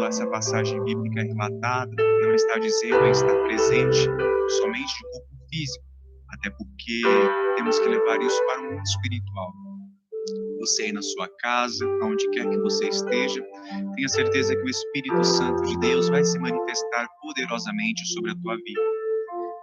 essa passagem bíblica relatada, não está dizendo em estar presente somente de corpo físico, até porque temos que levar isso para o mundo espiritual. Você aí na sua casa, aonde quer que você esteja, tenha certeza que o Espírito Santo de Deus vai se manifestar poderosamente sobre a tua vida.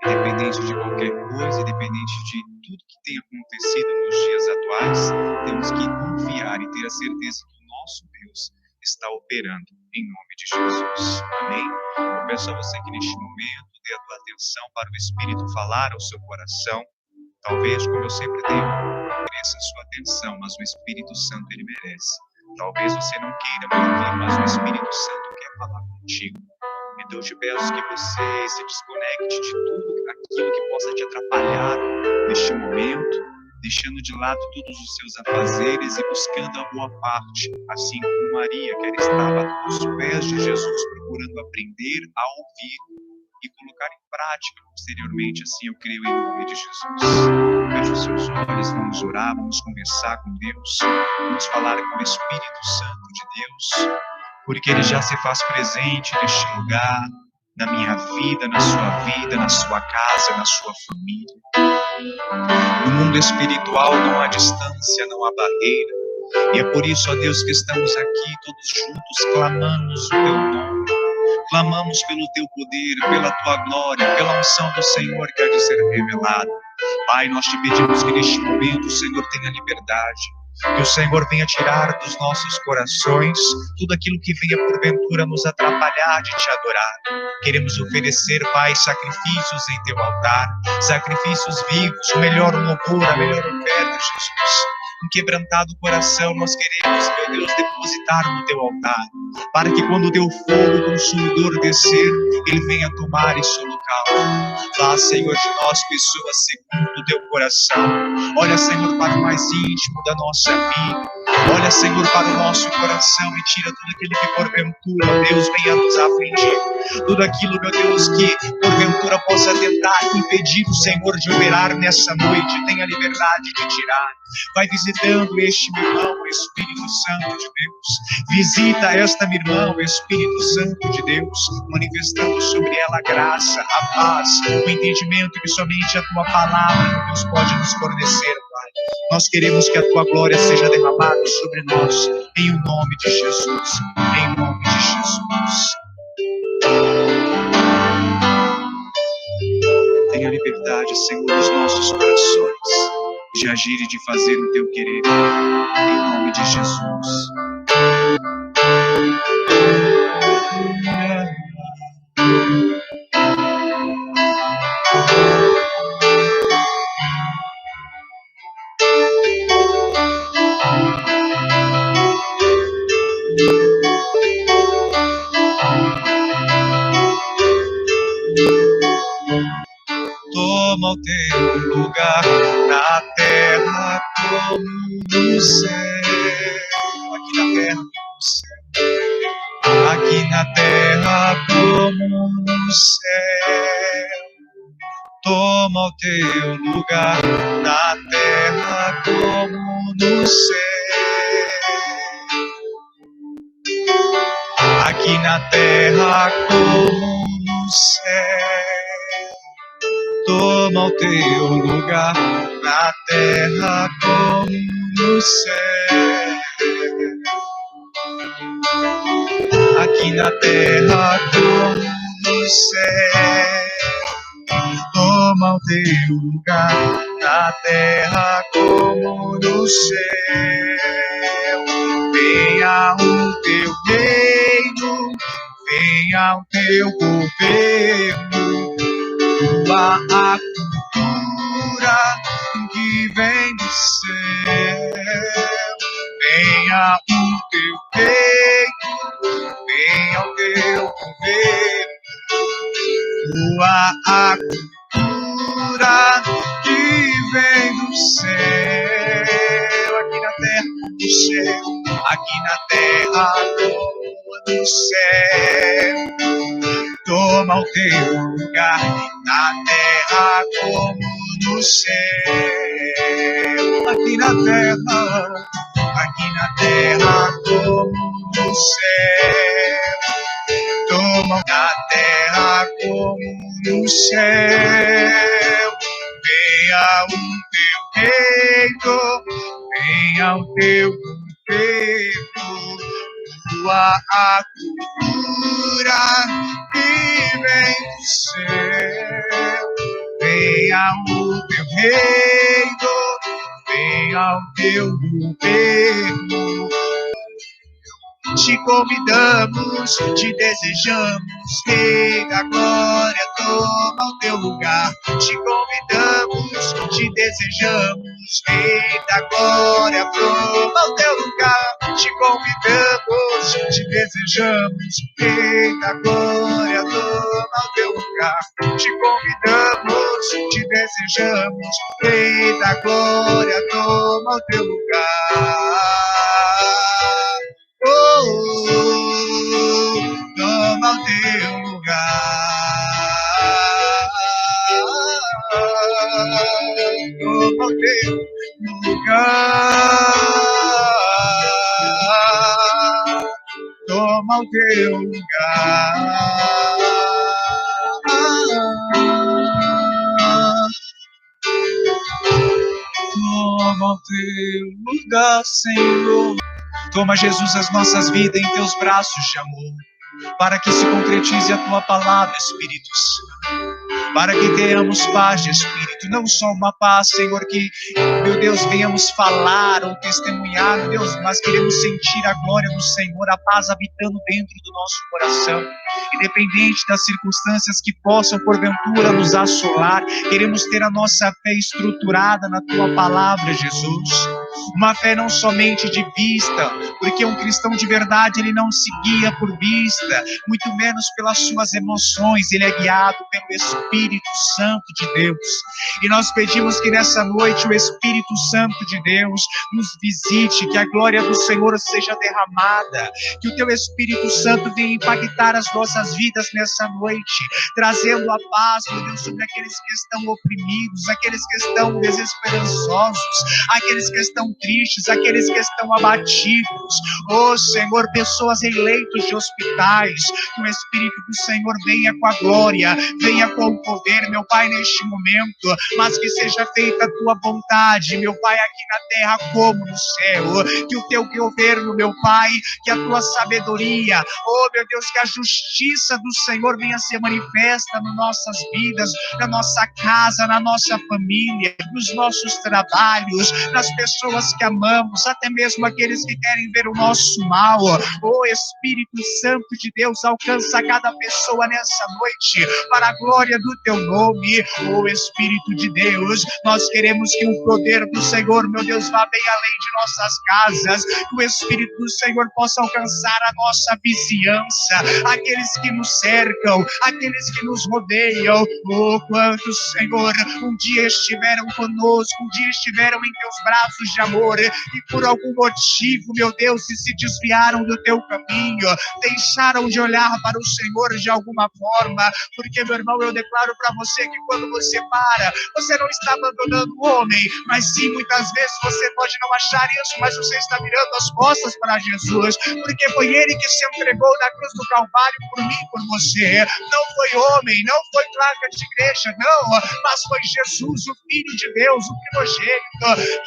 Independente de qualquer coisa, independente de tudo que tenha acontecido nos dias atuais, temos que confiar e ter a certeza que o nosso Deus está operando em nome de Jesus. Amém? Eu peço a você que neste momento dê a tua atenção para o Espírito falar ao seu coração. Talvez, como eu sempre digo, mereça a sua atenção, mas o Espírito Santo ele merece. Talvez você não queira me ouvir, mas o Espírito Santo quer falar contigo. Então eu te peço que você se desconecte de tudo aquilo que possa te atrapalhar neste momento, deixando de lado todos os seus afazeres e buscando a boa parte, assim como Maria, que ela estava aos pés de Jesus, procurando aprender a ouvir e colocar em prática posteriormente, assim eu creio em nome de Jesus. Feche os seus olhos, vamos orar, vamos conversar com Deus, vamos falar com o Espírito Santo de Deus, porque Ele já se faz presente neste lugar, na minha vida, na sua casa, na sua família. No mundo espiritual não há distância, não há barreira, e é por isso, ó Deus, que estamos aqui todos juntos, clamamos o Teu nome, clamamos pelo Teu poder, pela Tua glória, pela unção do Senhor que há de ser revelada. Pai, nós te pedimos que neste momento o Senhor tenha liberdade, que o Senhor venha tirar dos nossos corações tudo aquilo que venha porventura nos atrapalhar de te adorar. Queremos oferecer, Pai, sacrifícios em Teu altar, sacrifícios vivos, o melhor louvor, a melhor oferta, Jesus. Um quebrantado coração nós queremos, meu Deus, depositar no Teu altar, para que quando o Teu fogo consumidor descer, Ele venha tomar esse local. Faz, Senhor, de nós pessoas segundo o Teu coração. Olha, Senhor, para o mais íntimo da nossa vida. Olha, Senhor, para o nosso coração e tira tudo aquilo que porventura, ó Deus, venha nos afligir. Tudo aquilo, meu Deus, que porventura possa tentar impedir o Senhor de operar nessa noite. Tenha liberdade de tirar. Vai visitando este meu irmão, Espírito Santo de Deus. Visita esta minha irmã, Espírito Santo de Deus, manifestando sobre ela a graça, a paz, o entendimento que somente a Tua palavra, meu Deus, pode nos fornecer, Pai. Nós queremos que a Tua glória seja derramada sobre nós, em o nome de Jesus, em nome de Jesus. Tenha liberdade, Senhor, dos nossos corações, de agir e de fazer o Teu querer, em nome de Jesus. Toma o Teu lugar na terra como no céu. Aqui na terra como no céu. Aqui na terra como no céu. Toma o Teu lugar na terra como no céu. Aqui na terra como no céu. Toma o Teu lugar na terra como no céu. Aqui na terra como no céu. Toma o Teu lugar na terra como no céu. Venha o Teu reino, venha o Teu governo, tua a cultura que vem do céu. Venha o Teu reino, venha o Teu governo, tua a cultura que vem do céu. Aqui na terra do céu, aqui na terra como no céu. Toma o Teu lugar na terra como no céu. Aqui na terra como no céu. do céu. Venha o teu reino, venha o teu governo, tua a cultura que vem do céu. Venha o teu reino, venha o teu governo. Te convidamos, te desejamos, Rei da Glória, toma o teu lugar. Te convidamos, te desejamos, Rei da Glória, toma o teu lugar. Te convidamos, te desejamos, Rei da Glória, toma o teu lugar. Te convidamos, te desejamos, Rei da Glória, toma o teu lugar. Toma o teu lugar, toma o teu lugar, toma o teu lugar, toma o teu lugar, Senhor. Toma, Jesus, as nossas vidas em teus braços de amor, para que se concretize a tua palavra, Espírito Santo. Para que tenhamos paz de Espírito, não só uma paz, Senhor, que, meu Deus, venhamos falar ou testemunhar, meu Deus, mas queremos sentir a glória do Senhor, a paz habitando dentro do nosso coração, independente das circunstâncias que possam, porventura, nos assolar. Queremos ter a nossa fé estruturada na tua palavra, Jesus. Uma fé não somente de vista, porque um cristão de verdade, ele não se guia por vista, muito menos pelas suas emoções, ele é guiado pelo Espírito Santo de Deus. E nós pedimos que nessa noite o Espírito Santo de Deus nos visite, que a glória do Senhor seja derramada, que o teu Espírito Santo venha impactar as nossas vidas nessa noite, trazendo a paz, meu Deus, sobre aqueles que estão oprimidos, aqueles que estão desesperançosos, aqueles que estão tristes, aqueles que estão abatidos. Oh Senhor, pessoas em leitos de hospitais, que o Espírito do Senhor venha com a glória, venha com o poder, meu Pai, neste momento, mas que seja feita a tua vontade, meu Pai, aqui na terra como no céu. Que o teu governo, meu Pai, que a tua sabedoria, oh meu Deus, que a justiça do Senhor venha ser manifesta nas nossas vidas, na nossa casa, na nossa família, nos nossos trabalhos, nas pessoas que amamos, até mesmo aqueles que querem ver o nosso mal. Oh Espírito Santo de Deus, alcança cada pessoa nessa noite, para a glória do teu nome. Oh Espírito de Deus, nós queremos que o poder do Senhor, meu Deus, vá bem além de nossas casas, que o Espírito do Senhor possa alcançar a nossa vizinhança, aqueles que nos cercam, aqueles que nos rodeiam. Oh, quantos, Senhor, um dia estiveram conosco, um dia estiveram em teus braços de amor, e por algum motivo, meu Deus, se desviaram do teu caminho, deixaram de olhar para o Senhor de alguma forma, porque, meu irmão, eu declaro para você que quando você para, você não está abandonando o homem, mas sim, muitas vezes você pode não achar isso, mas você está virando as costas para Jesus, porque foi Ele que se entregou na cruz do Calvário por mim, por você. Não foi homem, não foi placa de igreja, não, mas foi Jesus, o Filho de Deus, o primogênito.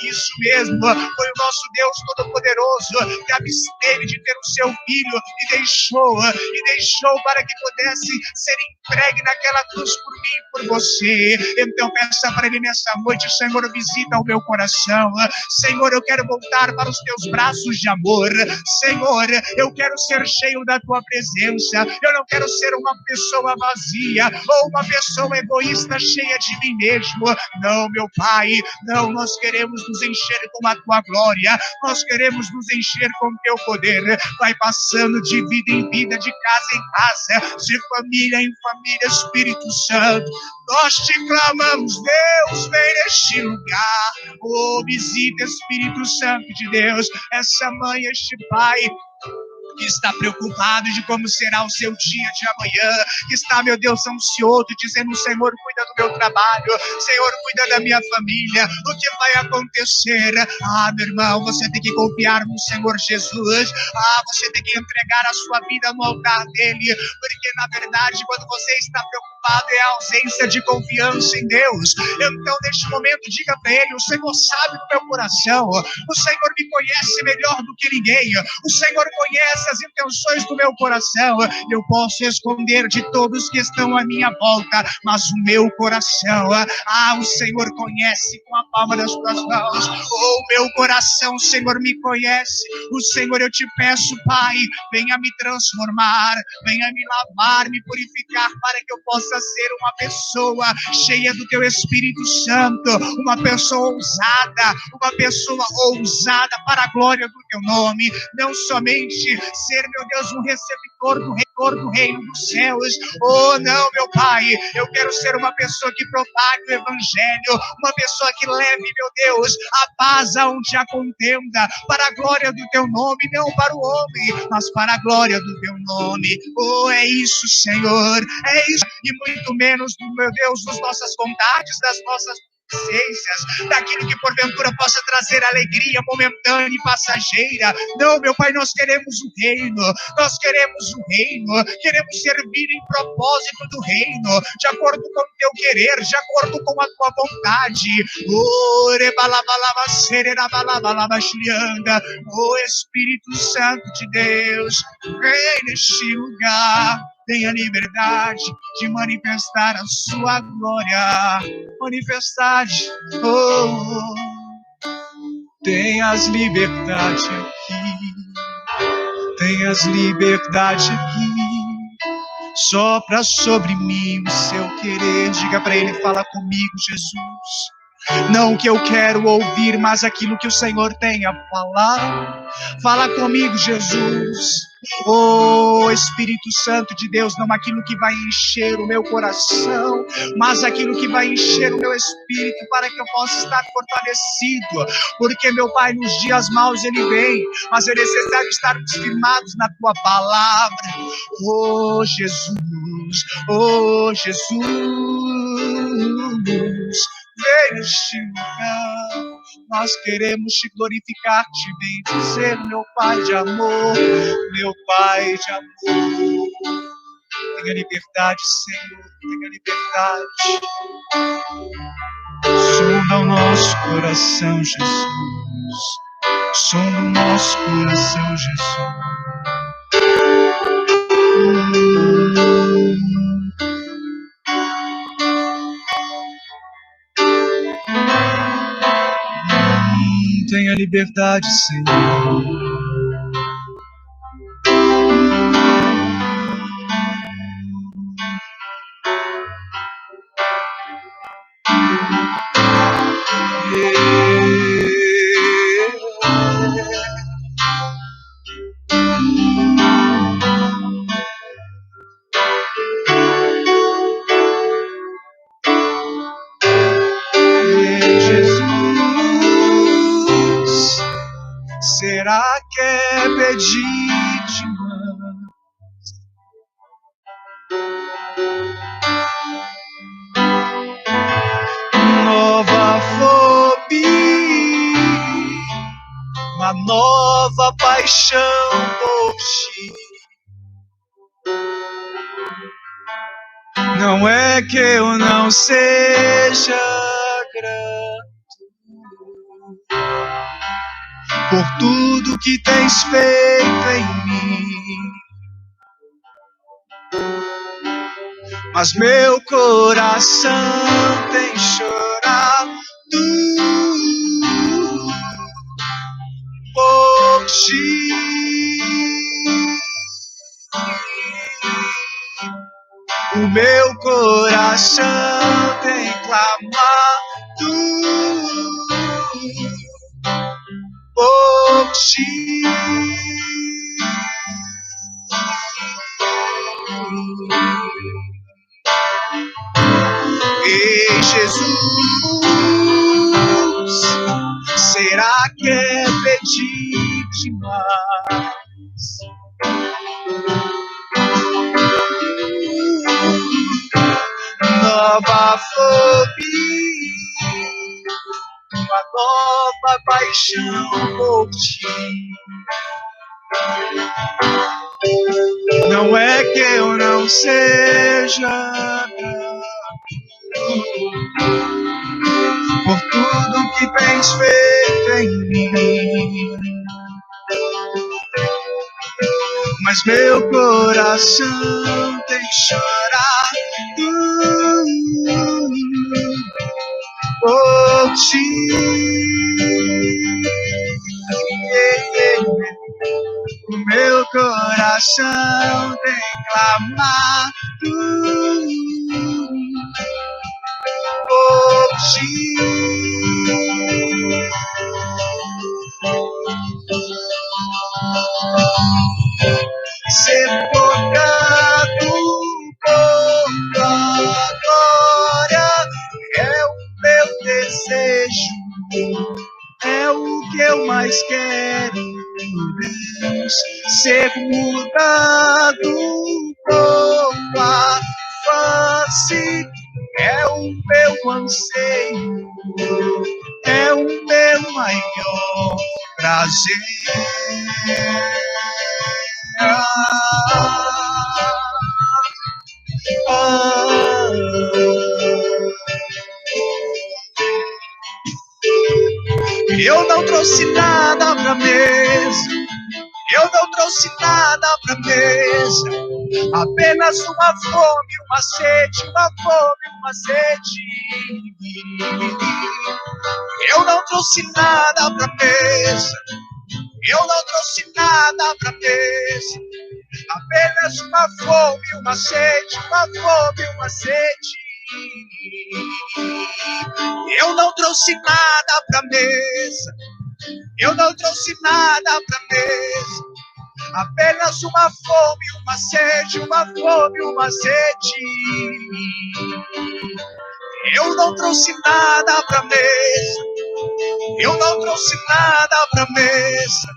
Isso mesmo, foi o nosso Deus Todo-Poderoso que absteve de ter o seu Filho e deixou para que pudesse ser entregue naquela cruz por mim e por você. Então peça para Ele nessa noite: Senhor, visita o meu coração. Senhor, eu quero voltar para os teus braços de amor. Senhor, eu quero ser cheio da tua presença. Eu não quero ser uma pessoa vazia ou uma pessoa egoísta, cheia de mim mesmo. Não, meu Pai, não, nós queremos nos encher com a tua glória, nós queremos nos encher com o teu poder. Vai passando de vida em vida, de casa em casa, de família em família, Espírito Santo. Nós te clamamos, Deus, vem neste lugar. Oh, visita, Espírito Santo de Deus, essa mãe, este pai que está preocupado de como será o seu dia de amanhã, que está, meu Deus, ansioso, dizendo: Senhor, cuida do meu trabalho, Senhor, cuida da minha família, o que vai acontecer? Ah, meu irmão, você tem que confiar no Senhor Jesus. Ah, você tem que entregar a sua vida no altar dele, porque na verdade, quando você está preocupado amado, é a ausência de confiança em Deus. Então, neste momento, diga para Ele: o Senhor sabe do meu coração, o Senhor me conhece melhor do que ninguém, o Senhor conhece as intenções do meu coração. Eu posso esconder de todos que estão à minha volta, mas o meu coração, o Senhor conhece com a palma das tuas mãos. O meu coração, o Senhor me conhece. O Senhor, eu te peço, Pai, venha me transformar, venha me lavar, me purificar, para que eu possa ser uma pessoa cheia do teu Espírito Santo, uma pessoa ousada para a glória do teu nome. Não somente ser, meu Deus, um receptor do reino dos céus. Oh, não, meu Pai, eu quero ser uma pessoa que propague o Evangelho, uma pessoa que leve, meu Deus, a paz aonde há contenda, para a glória do teu nome, não para o homem, mas para a glória do teu nome. Oh, é isso, Senhor, é isso, e muito menos, meu Deus, das nossas vontades, das nossas consciências, daquilo que porventura possa trazer alegria momentânea e passageira. Não, meu Pai, nós queremos o reino, queremos servir em propósito do reino, de acordo com o teu querer, de acordo com a tua vontade. Oh, Espírito Santo de Deus, vem neste lugar. Tenha liberdade de manifestar a sua glória. Manifestade, tenhas liberdade aqui. Tenhas liberdade aqui. Sopra sobre mim o seu querer. Diga para Ele: fala comigo, Jesus. Não o que eu quero ouvir, mas aquilo que o Senhor tem a falar. Fala comigo, Jesus. Oh, Espírito Santo de Deus, não aquilo que vai encher o meu coração, mas aquilo que vai encher o meu espírito, para que eu possa estar fortalecido. Porque, meu Pai, nos dias maus Ele vem, mas é necessário estarmos firmados na Tua palavra. Oh, Jesus. Oh, Jesus. Vem neste lugar, nós queremos te glorificar, te bendizer, meu Pai de amor, meu Pai de amor. Tenha liberdade, Senhor, tenha liberdade. Sonda o nosso coração, Jesus. Sonda o nosso coração, Jesus. Tenha liberdade, Senhor. Será que é pedir demais? Nova fobia, uma nova paixão por ti. Não é que eu não seja grato por tudo que tens feito em mim, mas meu coração tem chorado por ti. O meu coração tem clamado por ti. Ei, Jesus, será que é pedir demais? Nova fobia, uma nova paixão por ti. Não é que eu não seja grato tens feito em mim. Mas meu coração tem chorado por ti. O meu coração tem clamado por ti. Ser tocado por tua glória é o meu desejo, é o que eu mais quero, Deus. Ser mudado por tua face é o meu anseio, é o meu maior prazer. Eu não trouxe nada pra mesa, eu não trouxe nada pra mesa, apenas uma fome, uma sede, uma fome, uma sede. Eu não trouxe nada pra mesa, eu não trouxe nada pra mesa, apenas uma fome, uma sede, uma fome, uma sede. Eu não trouxe nada pra mesa, eu não trouxe nada pra mesa, apenas uma fome, uma sede, uma fome, uma sede. Eu não trouxe nada pra mesa, eu não trouxe nada pra mesa,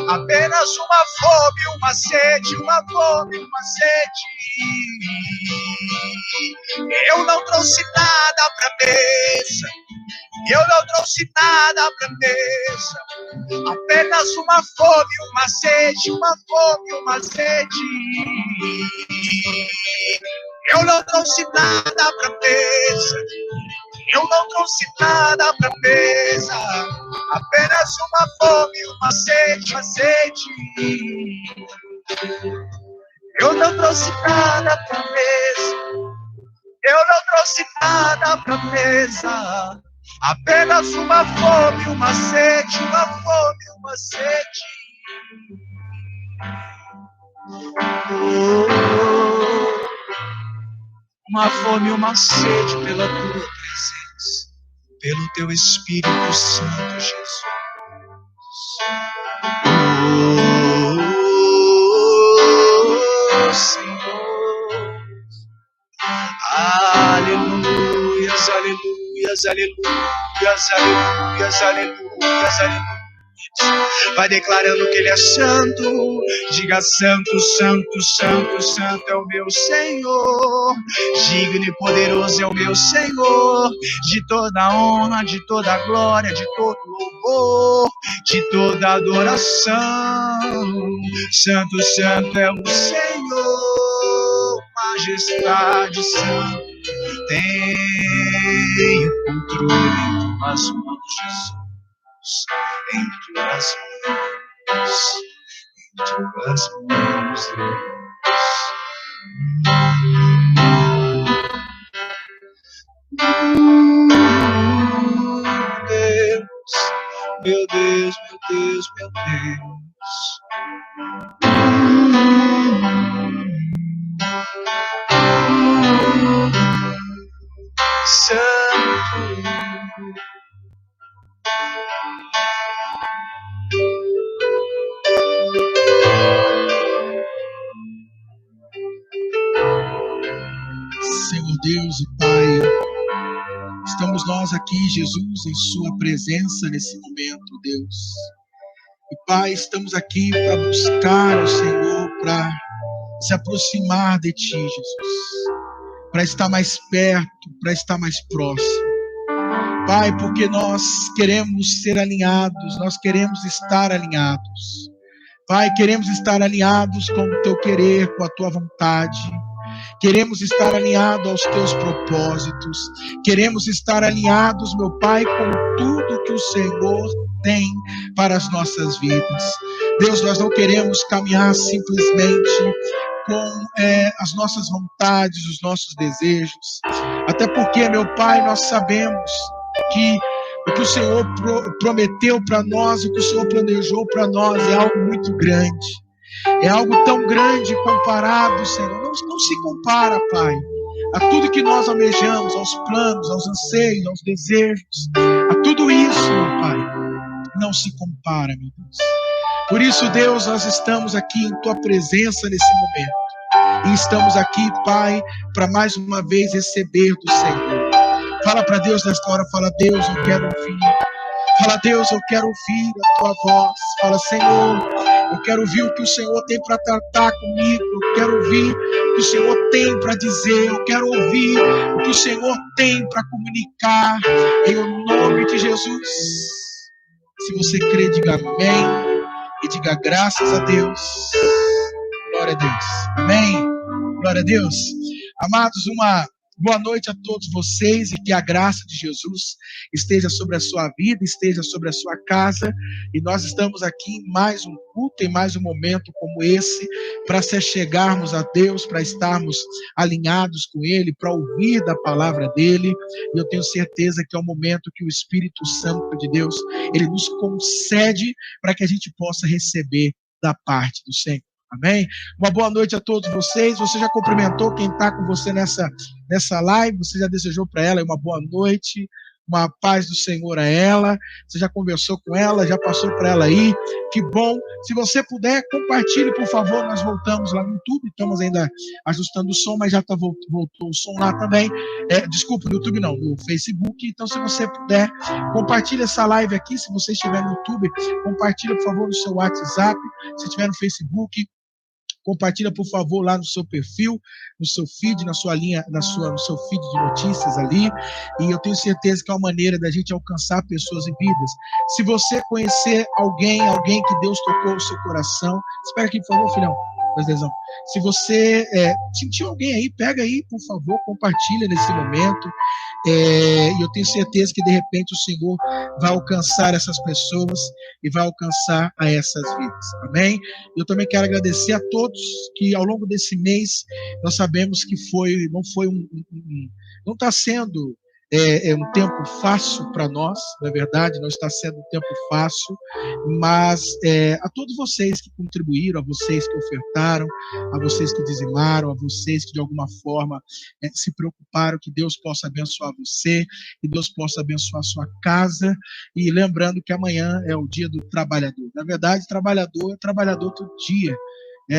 apenas uma fome, uma sede, uma fome, uma sede. Eu não trouxe nada pra mesa, eu não trouxe nada pra mesa, apenas uma fome, uma sede, uma fome, uma sede. Eu não trouxe nada pra mesa, eu não trouxe nada pra mesa, apenas uma fome, uma sede, uma sede. Eu não trouxe nada pra mesa, eu não trouxe nada pra mesa, apenas uma fome, uma sede, uma fome, uma sede. Uma fome, uma sede pela tua presença, pelo teu Espírito Santo, Jesus. Senhor. Aleluias, aleluias, aleluias, aleluias, aleluias, aleluias. Vai declarando que Ele é santo. Diga: santo, santo, santo, santo é o meu Senhor. Digno e poderoso é o meu Senhor. De toda honra, de toda glória, de todo louvor, de toda adoração. Santo, santo é o Senhor. Majestade santa, tem o controle em tuas mãos, Jesus. Em tuas mãos, Deus. Meu Deus, meu Deus, meu Deus. Santo. Senhor Deus e Pai, estamos nós aqui, Jesus, em Sua presença nesse momento, Deus. E Pai, estamos aqui para buscar o Senhor, para se aproximar de Ti, Jesus, para estar mais perto, para estar mais próximo. Pai, porque nós queremos ser alinhados, nós queremos estar alinhados. Pai, queremos estar alinhados com o Teu querer, com a Tua vontade. Queremos estar alinhados aos teus propósitos. Queremos estar alinhados, meu Pai, com tudo que o Senhor tem para as nossas vidas. Deus, nós não queremos caminhar simplesmente com as nossas vontades, os nossos desejos. Até porque, meu Pai, nós sabemos que o que o Senhor prometeu para nós, o que o Senhor planejou para nós é algo muito grande. É algo tão grande comparado, Senhor. Não se compara, Pai, a tudo que nós almejamos, aos planos, aos anseios, aos desejos. A tudo isso, meu Pai, não se compara, meu Deus. Por isso, Deus, nós estamos aqui em Tua presença nesse momento. E estamos aqui, Pai, para mais uma vez receber do Senhor. Fala para Deus nesta hora, fala: Deus, eu quero ouvir. Fala: Deus, eu quero ouvir a Tua voz. Fala: Senhor, eu quero ouvir o que o Senhor tem para tratar comigo. Eu quero ouvir o que o Senhor tem para dizer. Eu quero ouvir o que o Senhor tem para comunicar. Em nome de Jesus. Se você crê, diga amém. E diga graças a Deus. Glória a Deus. Amém. Glória a Deus. Amados, uma boa noite a todos vocês e que a graça de Jesus esteja sobre a sua vida, esteja sobre a sua casa. E nós estamos aqui em mais um culto, em mais um momento como esse, para se chegarmos a Deus, para estarmos alinhados com Ele, para ouvir da palavra dEle. E eu tenho certeza que é o momento que o Espírito Santo de Deus, Ele nos concede para que a gente possa receber da parte do Senhor. Amém? Uma boa noite a todos vocês. Você já cumprimentou quem está com você nessa live? Você já desejou para ela uma boa noite, uma paz do Senhor a ela? Você já conversou com ela? Já passou para ela aí? Que bom! Se você puder, compartilhe, por favor. Nós voltamos lá no YouTube. Estamos ainda ajustando o som, mas já voltou o som lá também. Desculpa, no YouTube não, no Facebook. Então, se você puder, compartilhe essa live aqui. Se você estiver no YouTube, compartilhe, por favor, no seu WhatsApp. Se estiver no Facebook, compartilha, por favor, lá no seu perfil, no seu feed, no seu feed de notícias ali. E eu tenho certeza que é uma maneira da gente alcançar pessoas e vidas. Se você conhecer alguém que Deus tocou o seu coração, espera aqui, por favor, filhão. Se você sentiu alguém aí, pega aí, por favor, compartilha nesse momento. E eu tenho certeza que de repente o Senhor vai alcançar essas pessoas e vai alcançar a essas vidas. Amém? Eu também quero agradecer a todos que ao longo desse mês nós sabemos que não está sendo um tempo fácil para nós, na verdade, não está sendo um tempo fácil, mas a todos vocês que contribuíram, a vocês que ofertaram, a vocês que dizimaram, a vocês que de alguma forma se preocuparam, que Deus possa abençoar você, que Deus possa abençoar a sua casa, e lembrando que amanhã é o dia do trabalhador. Na verdade, trabalhador é trabalhador todo dia.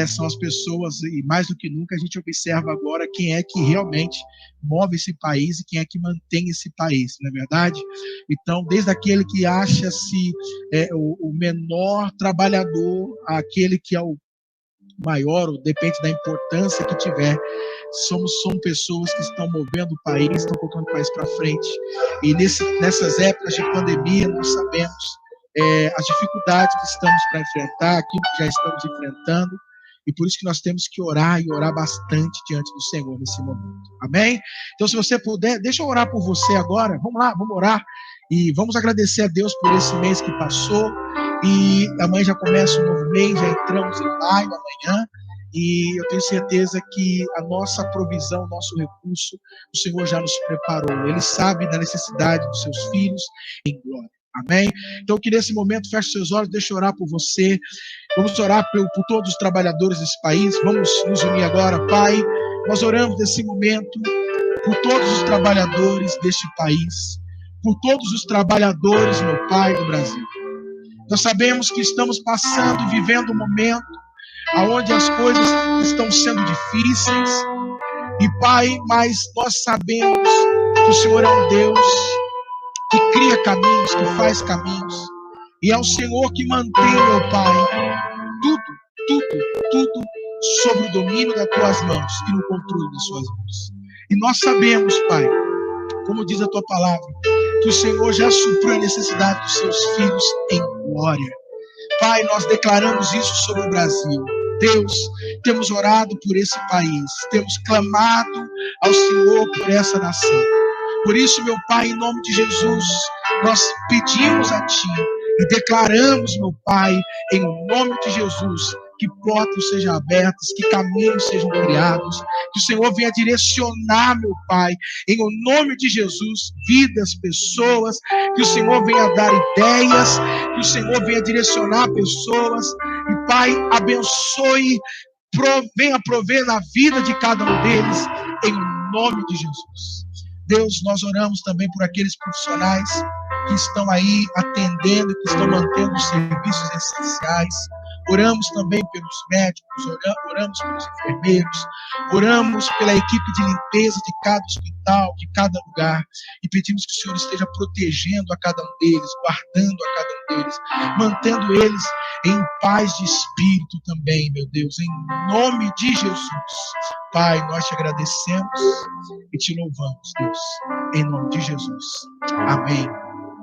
São as pessoas, e mais do que nunca a gente observa agora quem é que realmente move esse país e quem é que mantém esse país, não é verdade? Então, desde aquele que acha-se o menor trabalhador, aquele que é o maior, ou depende da importância que tiver, são pessoas que estão movendo o país, estão colocando o país para frente. E nessas épocas de pandemia, nós sabemos as dificuldades que estamos para enfrentar, aquilo que já estamos enfrentando. E por isso que nós temos que orar e orar bastante diante do Senhor nesse momento. Amém? Então, se você puder, deixa eu orar por você agora. Vamos lá, vamos orar. E vamos agradecer a Deus por esse mês que passou. E amanhã já começa um novo mês, já entramos em maio amanhã. E eu tenho certeza que a nossa provisão, nosso recurso, o Senhor já nos preparou. Ele sabe da necessidade dos seus filhos em glória. Amém? Então, que nesse momento, feche seus olhos, deixa eu orar por você. Vamos orar por todos os trabalhadores desse país. Vamos nos unir agora, Pai. Nós oramos nesse momento por todos os trabalhadores deste país, por todos os trabalhadores, meu Pai, do Brasil. Nós sabemos que estamos passando e vivendo um momento onde as coisas estão sendo difíceis. E, Pai, mas nós sabemos que o Senhor é um Deus que cria caminhos, que faz caminhos. E é o Senhor que mantém, meu Pai, tudo sob o domínio das tuas mãos e no controle das suas mãos. E nós sabemos, Pai, como diz a tua palavra, que o Senhor já supriu a necessidade dos seus filhos em glória. Pai, nós declaramos isso sobre o Brasil. Deus, temos orado por esse país, temos clamado ao Senhor por essa nação. Por isso, meu Pai, em nome de Jesus, nós pedimos a Ti e declaramos, meu Pai, em nome de Jesus, que portas sejam abertas, que caminhos sejam criados, que o Senhor venha direcionar, meu Pai, em nome de Jesus, vidas, pessoas, que o Senhor venha dar ideias, que o Senhor venha direcionar pessoas, e Pai, abençoe, venha prover na vida de cada um deles, em nome de Jesus. Deus, nós oramos também por aqueles profissionais que estão aí atendendo, que estão mantendo os serviços essenciais. Oramos também pelos médicos, oramos pelos enfermeiros, oramos pela equipe de limpeza de cada hospital, de cada lugar, e pedimos que o Senhor esteja protegendo a cada um deles, guardando a cada um deles, mantendo eles em paz de espírito também, meu Deus, em nome de Jesus. Pai, nós te agradecemos e te louvamos, Deus, em nome de Jesus. Amém.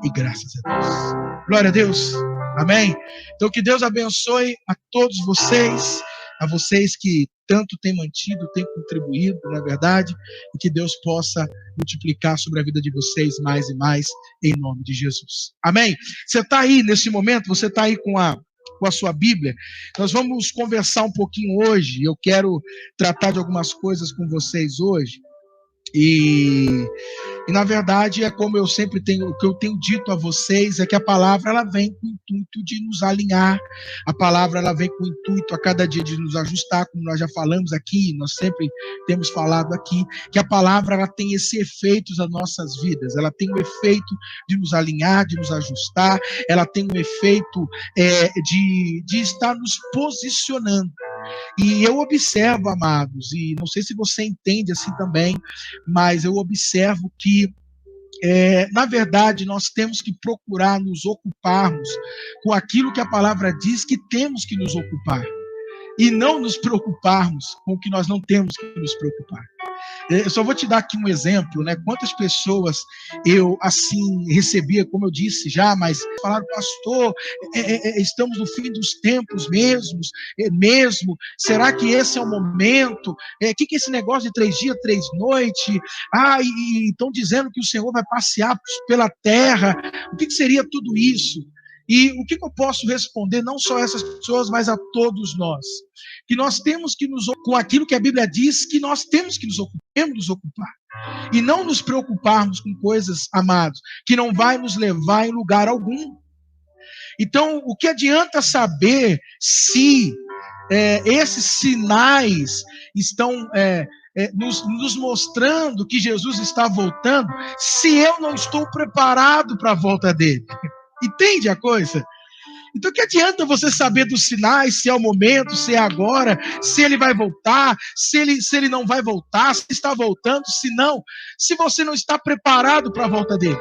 E graças a Deus. Glória a Deus. Amém. Então que Deus abençoe a todos vocês, a vocês que tanto têm mantido, têm contribuído, na verdade, e que Deus possa multiplicar sobre a vida de vocês mais e mais, em nome de Jesus. Amém. Você está aí nesse momento, você está aí com a sua Bíblia. Nós vamos conversar um pouquinho hoje. Eu quero tratar de algumas coisas com vocês hoje. E na verdade é como eu sempre tenho, o que eu tenho dito a vocês é que a palavra ela vem com o intuito de nos alinhar, a palavra ela vem com o intuito a cada dia de nos ajustar, como nós já falamos aqui, nós sempre temos falado aqui, que a palavra ela tem esse efeito nas nossas vidas, ela tem o efeito de nos alinhar, de nos ajustar, ela tem o efeito de estar nos posicionando. E eu observo, amados, e não sei se você entende assim também, mas eu observo que, na verdade, nós temos que procurar nos ocuparmos com aquilo que a palavra diz que temos que nos ocupar, e não nos preocuparmos com o que nós não temos que nos preocupar. Eu só vou te dar aqui um exemplo, né? Quantas pessoas eu, assim, recebia, como eu disse já, mas falaram, pastor, estamos no fim dos tempos mesmo, será que esse é o momento? Que é esse negócio de 3 dias, 3 noites? E estão dizendo que o Senhor vai passear pela terra, o que seria tudo isso? E o que eu posso responder, não só a essas pessoas, mas a todos nós? Que nós temos que nos ocupar com aquilo que a Bíblia diz que nós temos que nos ocupar. E não nos preocuparmos com coisas, amados, que não vai nos levar em lugar algum. Então, o que adianta saber se esses sinais estão nos mostrando que Jesus está voltando, se eu não estou preparado para a volta dele? Entende a coisa? Então, que adianta você saber dos sinais, se é o momento, se é agora, se ele vai voltar, se ele não vai voltar, se está voltando, se não, se você não está preparado para a volta dele?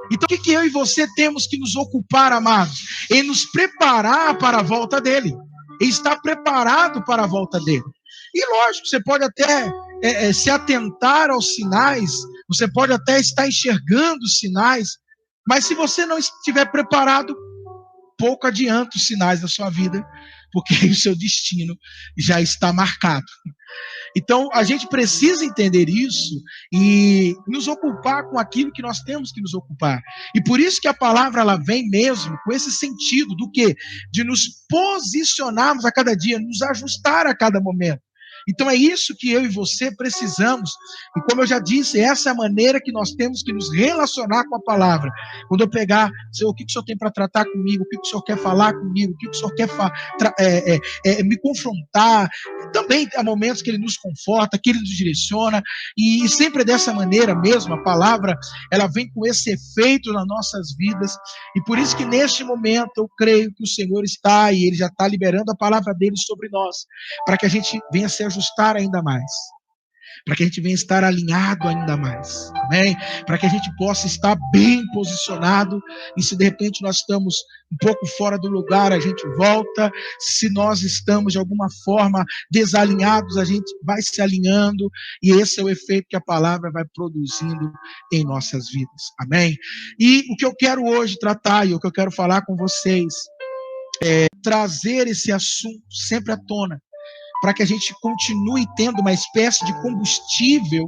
Então, o que eu e você temos que nos ocupar, amados? Em nos preparar para a volta dele, em estar preparado para a volta dele. E lógico, você pode até se atentar aos sinais, você pode até estar enxergando os sinais, mas se você não estiver preparado, pouco adianta os sinais da sua vida, porque o seu destino já está marcado. Então, a gente precisa entender isso e nos ocupar com aquilo que nós temos que nos ocupar. E por isso que a palavra ela vem mesmo com esse sentido do quê? De nos posicionarmos a cada dia, nos ajustar a cada momento. Então é isso que eu e você precisamos, e como eu já disse, essa é a maneira que nós temos que nos relacionar com a palavra. Quando eu pegar, o que o Senhor tem para tratar comigo, o que o Senhor quer falar comigo, o que o Senhor quer me confrontar, também há momentos que Ele nos conforta, que Ele nos direciona, e sempre dessa maneira mesmo, a palavra, ela vem com esse efeito nas nossas vidas, e por isso que neste momento eu creio que o Senhor está, e Ele já está liberando a palavra dEle sobre nós, para que a gente venha se ajustar ainda mais, para que a gente venha estar alinhado ainda mais, amém? Para que a gente possa estar bem posicionado, e se de repente nós estamos um pouco fora do lugar, a gente volta, se nós estamos de alguma forma desalinhados, a gente vai se alinhando, e esse é o efeito que a palavra vai produzindo em nossas vidas, amém? E o que eu quero hoje tratar, e o que eu quero falar com vocês, trazer esse assunto sempre à tona, para que a gente continue tendo uma espécie de combustível,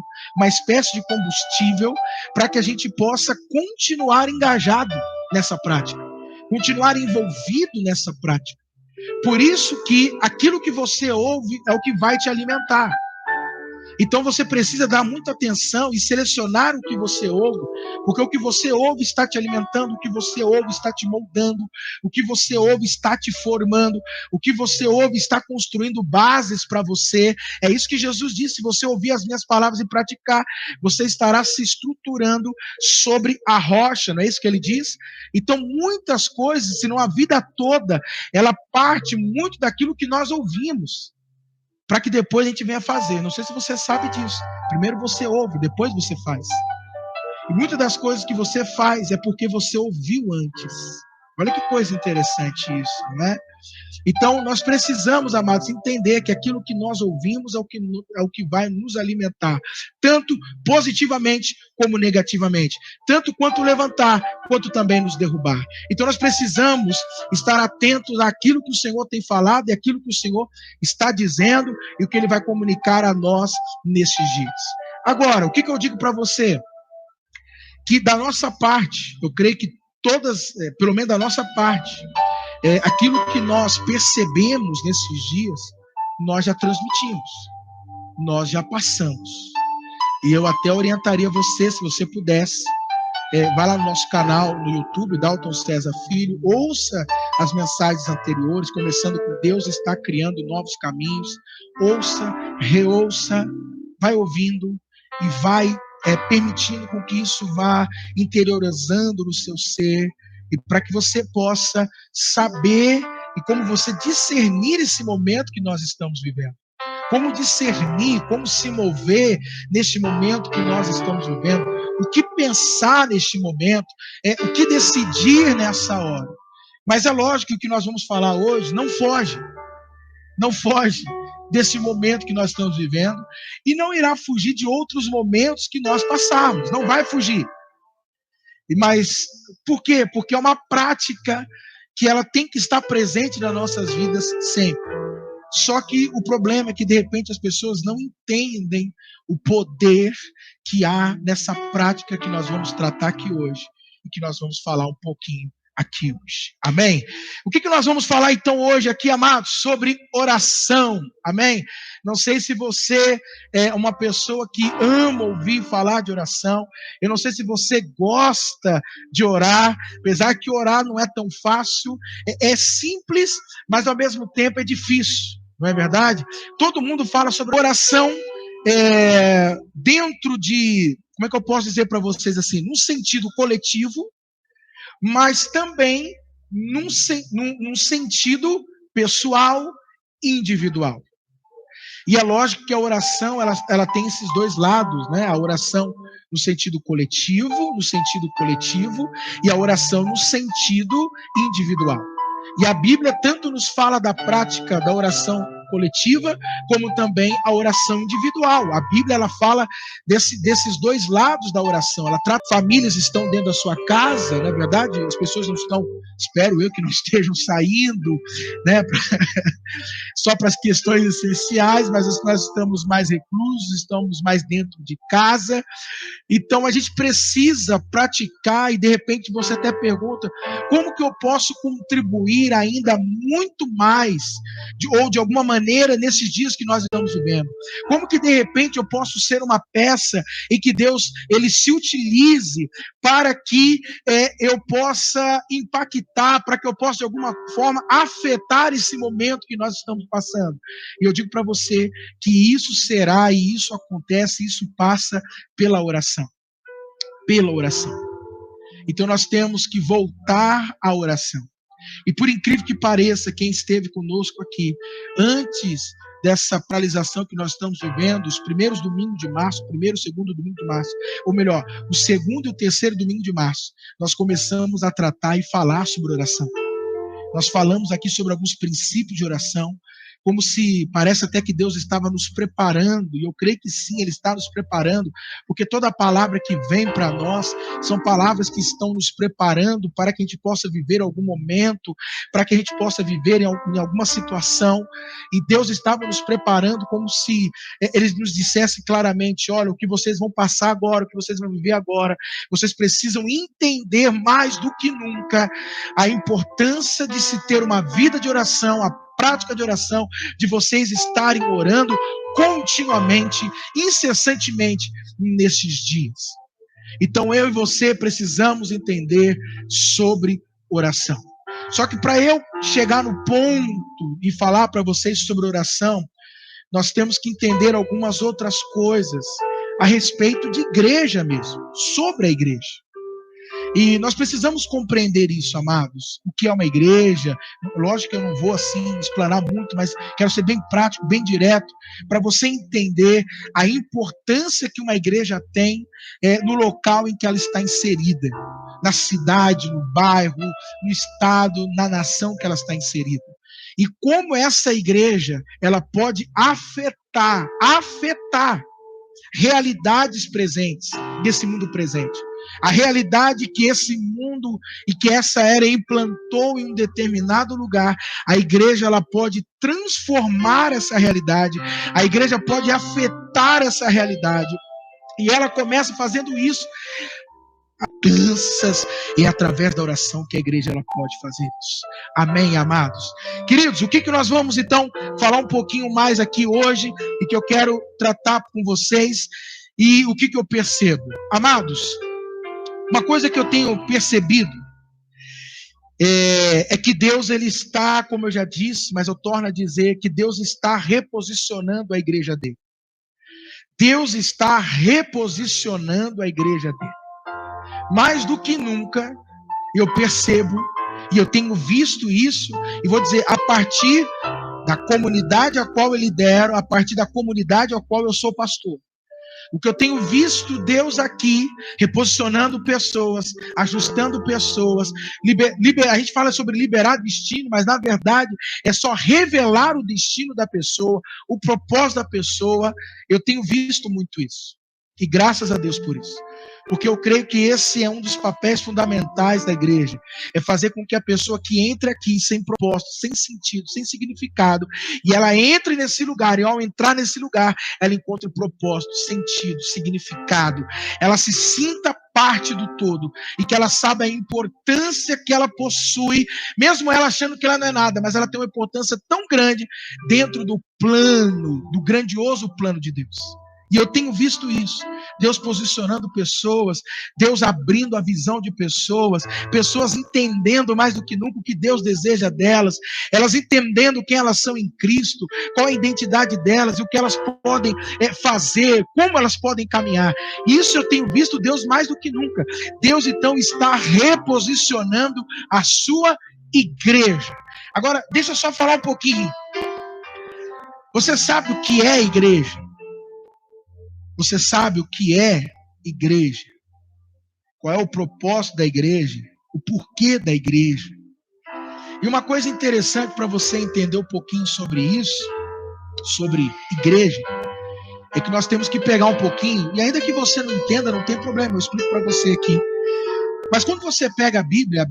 para que a gente possa continuar engajado nessa prática, continuar envolvido nessa prática. Por isso que aquilo que você ouve é o que vai te alimentar. Então você precisa dar muita atenção e selecionar o que você ouve, porque o que você ouve está te alimentando, o que você ouve está te moldando, o que você ouve está te formando, o que você ouve está construindo bases para você. É isso que Jesus disse: se você ouvir as minhas palavras e praticar, você estará se estruturando sobre a rocha, não é isso que ele diz? Então muitas coisas, se não a vida toda, ela parte muito daquilo que nós ouvimos, para que depois a gente venha fazer. Não sei se você sabe disso. Primeiro você ouve, depois você faz. E muitas das coisas que você faz é porque você ouviu antes. Olha que coisa interessante isso, não é? Então, nós precisamos, amados, entender que aquilo que nós ouvimos é o que vai nos alimentar, tanto positivamente como negativamente, tanto quanto levantar, quanto também nos derrubar. Então, nós precisamos estar atentos àquilo que o Senhor tem falado e àquilo que o Senhor está dizendo e o que Ele vai comunicar a nós nesses dias. Agora, o que eu digo para você? Que da nossa parte, eu creio que todas, pelo menos da nossa parte, aquilo que nós percebemos nesses dias, nós já transmitimos, nós já passamos. E eu até orientaria você, se você pudesse, vai lá no nosso canal no YouTube, Dalton César Filho, ouça as mensagens anteriores, começando com Deus está criando novos caminhos, ouça, reouça, vai ouvindo e vai permitindo com que isso vá interiorizando no seu ser, e para que você possa saber e como você discernir esse momento que nós estamos vivendo. Como discernir, como se mover neste momento que nós estamos vivendo, o que pensar neste momento, o que decidir nessa hora. Mas é lógico que o que nós vamos falar hoje não foge desse momento que nós estamos vivendo e não irá fugir de outros momentos que nós passamos, não vai fugir. Mas por quê? Porque é uma prática que ela tem que estar presente nas nossas vidas sempre. Só que o problema é que, de repente, as pessoas não entendem o poder que há nessa prática que nós vamos tratar aqui hoje e que nós vamos falar um pouquinho aqui hoje. Amém? O que nós vamos falar então hoje aqui, amados? Sobre oração. Amém? Não sei se você é uma pessoa que ama ouvir falar de oração. Eu não sei se você gosta de orar, apesar que orar não é tão fácil. É simples, mas ao mesmo tempo é difícil. Não é verdade? Todo mundo fala sobre oração dentro de, como é que eu posso dizer para vocês assim, num sentido coletivo, mas também num sentido pessoal e individual. E é lógico que a oração ela tem esses dois lados, né? A oração no sentido coletivo, e a oração no sentido individual. E a Bíblia tanto nos fala da prática da oração coletiva, como também a oração individual. A Bíblia ela fala desses dois lados da oração. Ela trata famílias estão dentro da sua casa, não é verdade? As pessoas não estão, espero eu, que não estejam saindo, né, só para as questões essenciais, mas nós estamos mais reclusos, estamos mais dentro de casa. Então a gente precisa praticar e de repente você até pergunta, como que eu posso contribuir ainda muito mais, ou de alguma maneira nesses dias que nós estamos vivendo? Como que de repente eu posso ser uma peça em que Deus ele se utilize para que eu possa impactar, para que eu possa de alguma forma afetar esse momento que nós estamos passando? E eu digo para você que isso será, e isso acontece, isso passa pela oração. Pela oração. Então nós temos que voltar à oração. E por incrível que pareça, quem esteve conosco aqui, antes dessa paralisação que nós estamos vivendo, os primeiros domingos de março, o primeiro e o segundo domingo de março, ou melhor, o segundo e o terceiro domingo de março, nós começamos a tratar e falar sobre oração. Nós falamos aqui sobre alguns princípios de oração, como se parece até que Deus estava nos preparando, e eu creio que sim, Ele está nos preparando, porque toda palavra que vem para nós são palavras que estão nos preparando para que a gente possa viver algum momento, para que a gente possa viver em alguma situação, e Deus estava nos preparando como se Ele nos dissesse claramente: olha, o que vocês vão passar agora, o que vocês vão viver agora, vocês precisam entender mais do que nunca a importância de se ter uma vida de oração, a prática de oração, de vocês estarem orando continuamente, incessantemente nesses dias. Então eu e você precisamos entender sobre oração. Só que para eu chegar no ponto e falar para vocês sobre oração, nós temos que entender algumas outras coisas a respeito de igreja mesmo, sobre a igreja. E nós precisamos compreender isso, amados. O que é uma igreja? Lógico que eu não vou assim explanar muito, mas quero ser bem prático, bem direto, para você entender a importância que uma igreja tem no local em que ela está inserida. Na cidade, no bairro, no estado, na nação que ela está inserida. E como essa igreja, ela pode afetar realidades presentes desse mundo presente. A realidade que esse mundo e que essa era implantou em um determinado lugar, a igreja ela pode transformar essa realidade, a igreja pode afetar essa realidade. E ela começa fazendo isso mudanças, e através da oração que a igreja ela pode fazer isso. Amém, amados? Queridos, o que nós vamos então falar um pouquinho mais aqui hoje e que eu quero tratar com vocês, e o que eu percebo? Amados, uma coisa que eu tenho percebido é que Deus ele está, como eu já disse, mas eu torno a dizer que Deus está reposicionando a igreja dele. Deus está reposicionando a igreja dele. Mais do que nunca, eu percebo, e eu tenho visto isso, e vou dizer, a partir da comunidade a qual eu lidero, a partir da comunidade a qual eu sou pastor. O que eu tenho visto Deus aqui, reposicionando pessoas, ajustando pessoas, a gente fala sobre liberar destino, mas na verdade é só revelar o destino da pessoa, o propósito da pessoa. Eu tenho visto muito isso, e graças a Deus por isso. Porque eu creio que esse é um dos papéis fundamentais da igreja. É fazer com que a pessoa que entre aqui sem propósito, sem sentido, sem significado, e ela entre nesse lugar, e ao entrar nesse lugar, ela encontre propósito, sentido, significado. Ela se sinta parte do todo, e que ela saiba a importância que ela possui, mesmo ela achando que ela não é nada, mas ela tem uma importância tão grande dentro do plano, do grandioso plano de Deus. E eu tenho visto isso, Deus posicionando pessoas, Deus abrindo a visão de pessoas, pessoas entendendo mais do que nunca o que Deus deseja delas, elas entendendo quem elas são em Cristo, qual a identidade delas e o que elas podem fazer, como elas podem caminhar. Isso eu tenho visto Deus mais do que nunca. Deus então está reposicionando a sua igreja. Agora, deixa eu só falar um pouquinho. Você sabe o que é igreja? Você sabe o que é igreja? Qual é o propósito da igreja? O porquê da igreja? E uma coisa interessante para você entender um pouquinho sobre isso, sobre igreja, é que nós temos que pegar um pouquinho, e ainda que você não entenda, não tem problema, eu explico para você aqui. Mas quando você pega a Bíblia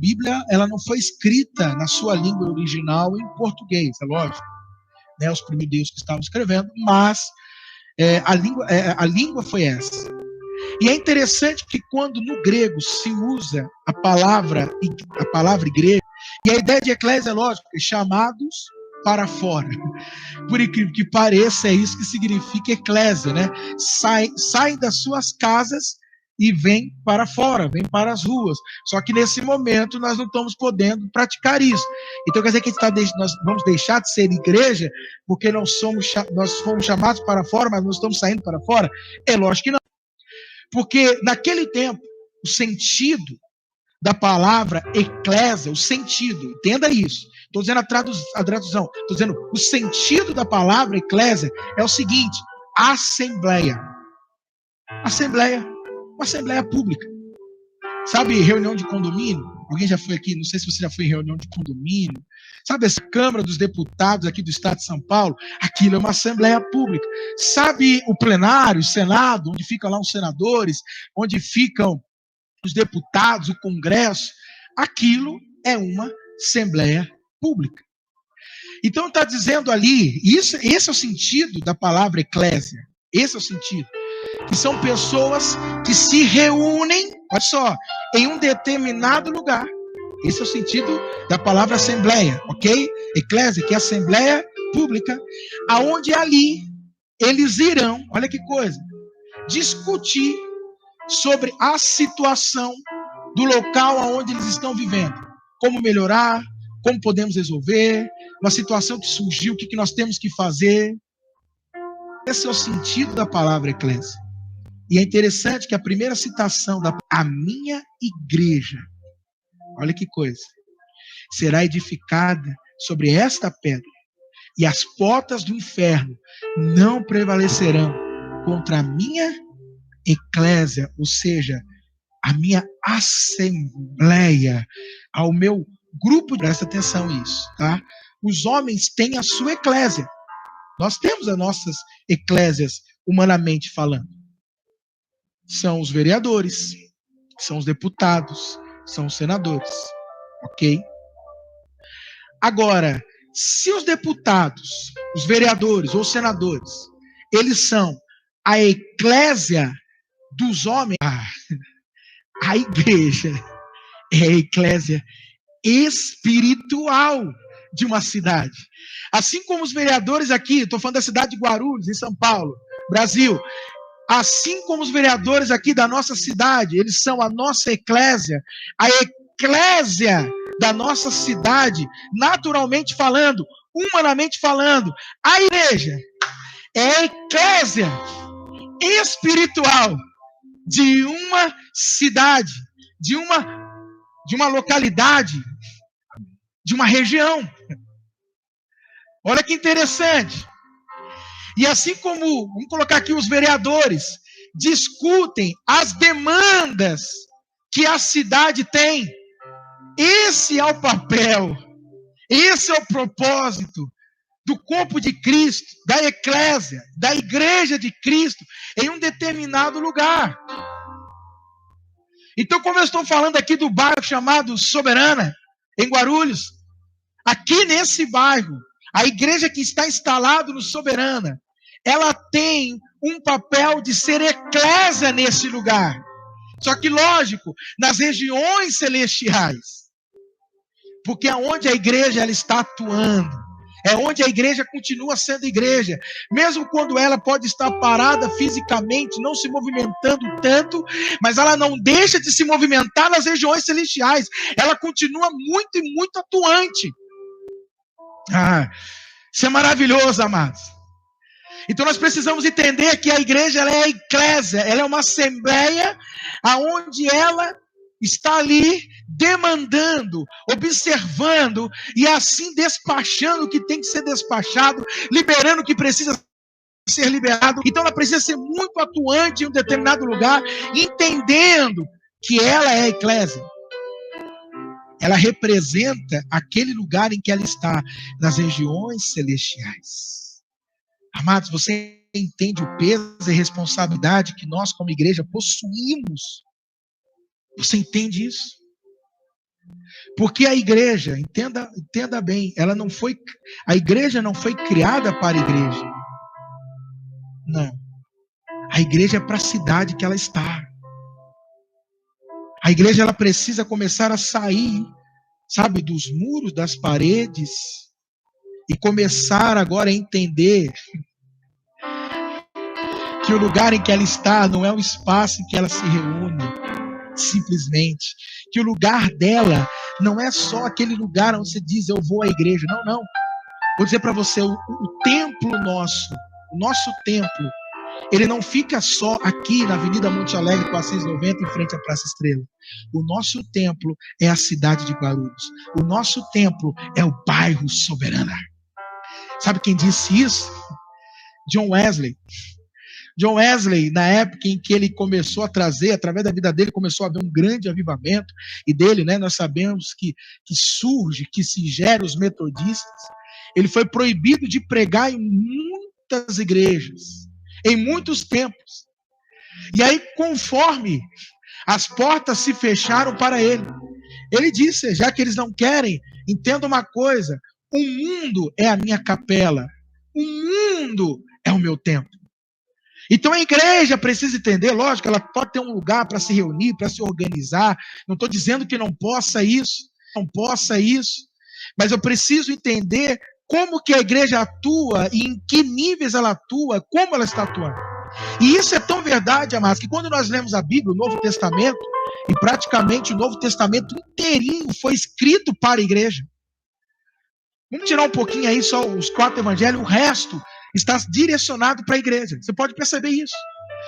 ela não foi escrita na sua língua original em português, é lógico, né? Os primeiros que estavam escrevendo, mas a língua foi essa. E é interessante que quando no grego se usa a palavra igreja, e a ideia de eclésia é lógico, chamados para fora. Por incrível que pareça, é isso que significa eclésia, né? Saem das suas casas e vêm para fora, vêm para as ruas. Só que nesse momento nós não estamos podendo praticar isso. Então quer dizer que nós vamos deixar de ser igreja porque nós fomos chamados para fora, mas não estamos saindo para fora? É lógico que não. Porque naquele tempo, o sentido da palavra eclésia, o sentido, entenda isso. Estou dizendo a tradução, estou dizendo o sentido da palavra eclésia é o seguinte: assembleia. Assembleia. Uma assembleia pública. Sabe reunião de condomínio? Alguém já foi aqui? Não sei se você já foi em reunião de condomínio. Sabe essa Câmara dos Deputados aqui do Estado de São Paulo? Aquilo é uma assembleia pública. Sabe o plenário, o Senado, onde ficam lá os senadores, onde ficam os deputados, o Congresso? Aquilo é uma assembleia pública. Então está dizendo ali, esse é o sentido da palavra eclésia. Esse é o sentido. Que são pessoas que se reúnem, olha só, em um determinado lugar. Esse é o sentido da palavra assembleia, ok? Eclésia, que é assembleia pública, aonde ali eles irão, olha que coisa, discutir sobre a situação do local aonde eles estão vivendo. Como melhorar, como podemos resolver, uma situação que surgiu, o que nós temos que fazer. Esse é o sentido da palavra eclésia. E é interessante que a primeira citação da a minha igreja, olha que coisa, será edificada sobre esta pedra, e as portas do inferno não prevalecerão contra a minha eclésia, ou seja, a minha assembleia, ao meu grupo. Presta atenção nisso, tá? Os homens têm a sua eclésia. Nós temos as nossas eclésias, humanamente falando. São os vereadores, são os deputados, são os senadores, ok? Agora, se os deputados, os vereadores ou os senadores, eles são a eclésia dos homens, a igreja é a eclésia espiritual de uma cidade. Assim como os vereadores aqui, estou falando da cidade de Guarulhos, em São Paulo, Brasil, assim como os vereadores aqui da nossa cidade, eles são a nossa eclésia, a eclésia da nossa cidade, naturalmente falando, humanamente falando, a igreja é a eclésia espiritual de uma cidade, de uma localidade, de uma região. Olha que interessante. E assim como, vamos colocar aqui, os vereadores discutem as demandas que a cidade tem. Esse é o papel, esse é o propósito do corpo de Cristo, da eclésia, da igreja de Cristo, em um determinado lugar. Então, como eu estou falando aqui do bairro chamado Soberana, em Guarulhos, aqui nesse bairro, a igreja que está instalada no Soberana, ela tem um papel de ser eclésia nesse lugar. Só que, lógico, nas regiões celestiais. Porque é onde a igreja ela está atuando. É onde a igreja continua sendo igreja. Mesmo quando ela pode estar parada fisicamente, não se movimentando tanto, mas ela não deixa de se movimentar nas regiões celestiais. Ela continua muito e muito atuante. Isso é maravilhoso, amados. Então nós precisamos entender que a igreja ela é a eclésia, ela é uma assembleia aonde ela está ali demandando, observando e assim despachando o que tem que ser despachado, liberando o que precisa ser liberado. Então ela precisa ser muito atuante em um determinado lugar, entendendo que ela é a eclésia. Ela representa aquele lugar em que ela está, nas regiões celestiais. Amados, você entende o peso e responsabilidade que nós como igreja possuímos? Você entende isso? Porque a igreja, entenda bem, a igreja não foi criada para a igreja. Não. A igreja é para a cidade que ela está. A igreja ela precisa começar a sair, sabe, dos muros, das paredes, e começar agora a entender que o lugar em que ela está não é o espaço em que ela se reúne, simplesmente. Que o lugar dela não é só aquele lugar onde você diz, eu vou à igreja. Não, não. Vou dizer para você, o templo nosso, o nosso templo, ele não fica só aqui na Avenida Monte Alegre, 490, em frente à Praça Estrela. O nosso templo é a cidade de Guarulhos. O nosso templo é o bairro Soberana. Sabe quem disse isso? John Wesley. John Wesley, na época em que ele começou a trazer, através da vida dele, começou a haver um grande avivamento, e dele, né, nós sabemos que surge, que se gera os metodistas. Ele foi proibido de pregar em muitas igrejas, em muitos tempos. E aí, conforme as portas se fecharam para ele, ele disse, já que eles não querem, entenda uma coisa, o mundo é a minha capela, o mundo é o meu templo. Então a igreja precisa entender, lógico, ela pode ter um lugar para se reunir, para se organizar, não estou dizendo que não possa isso, mas eu preciso entender como que a igreja atua e em que níveis ela atua, como ela está atuando. E isso é tão verdade, amados, que quando nós lemos a Bíblia, o Novo Testamento, e praticamente o Novo Testamento inteirinho foi escrito para a igreja. Vamos tirar um pouquinho aí só os 4 evangelhos, o resto está direcionado para a igreja. Você pode perceber isso.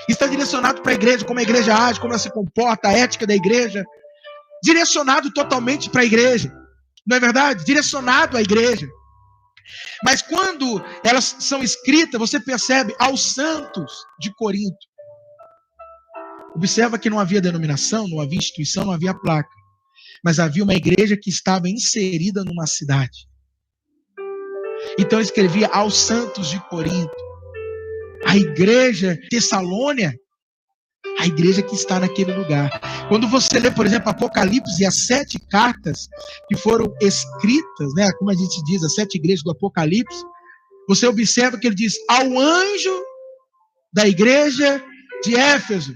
Está direcionado para a igreja, como a igreja age, como ela se comporta, a ética da igreja. Direcionado totalmente para a igreja. Não é verdade? Direcionado à igreja. Mas quando elas são escritas, você percebe aos santos de Corinto. Observa que não havia denominação, não havia instituição, não havia placa. Mas havia uma igreja que estava inserida numa cidade. Então ele escrevia aos santos de Corinto. A igreja Tessalônia, a igreja que está naquele lugar. Quando você lê, por exemplo, Apocalipse e as 7 cartas que foram escritas, né, como a gente diz, as 7 igrejas do Apocalipse, você observa que ele diz ao anjo da igreja de Éfeso,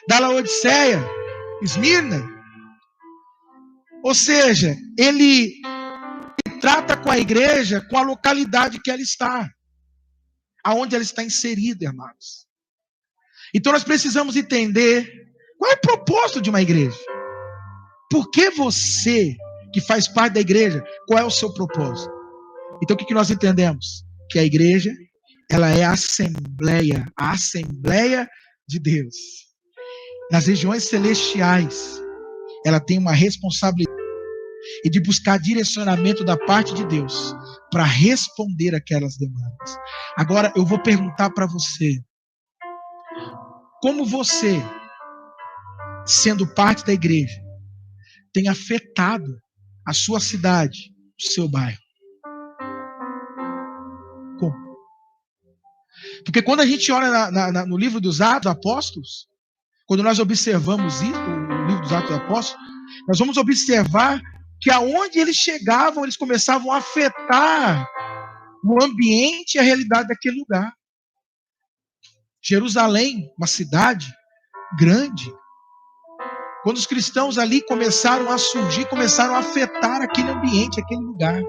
da Laodiceia, Esmirna. Ou seja, ele trata com a igreja, com a localidade que ela está, aonde ela está inserida, irmãos. Então nós precisamos entender qual é o propósito de uma igreja. Por que você, que faz parte da igreja, qual é o seu propósito? Então o que nós entendemos? Que a igreja, ela é a assembleia de Deus. Nas regiões celestiais, ela tem uma responsabilidade e de buscar direcionamento da parte de Deus para responder aquelas demandas. Agora eu vou perguntar para você, como você, sendo parte da igreja, tem afetado a sua cidade, o seu bairro? Como? Porque quando a gente olha no livro dos Atos dos Apóstolos, quando nós observamos isso, o livro dos Atos dos Apóstolos, nós vamos observar que aonde eles chegavam, eles começavam a afetar o ambiente e a realidade daquele lugar. Jerusalém, uma cidade grande. Quando os cristãos ali começaram a surgir, começaram a afetar aquele ambiente, aquele lugar.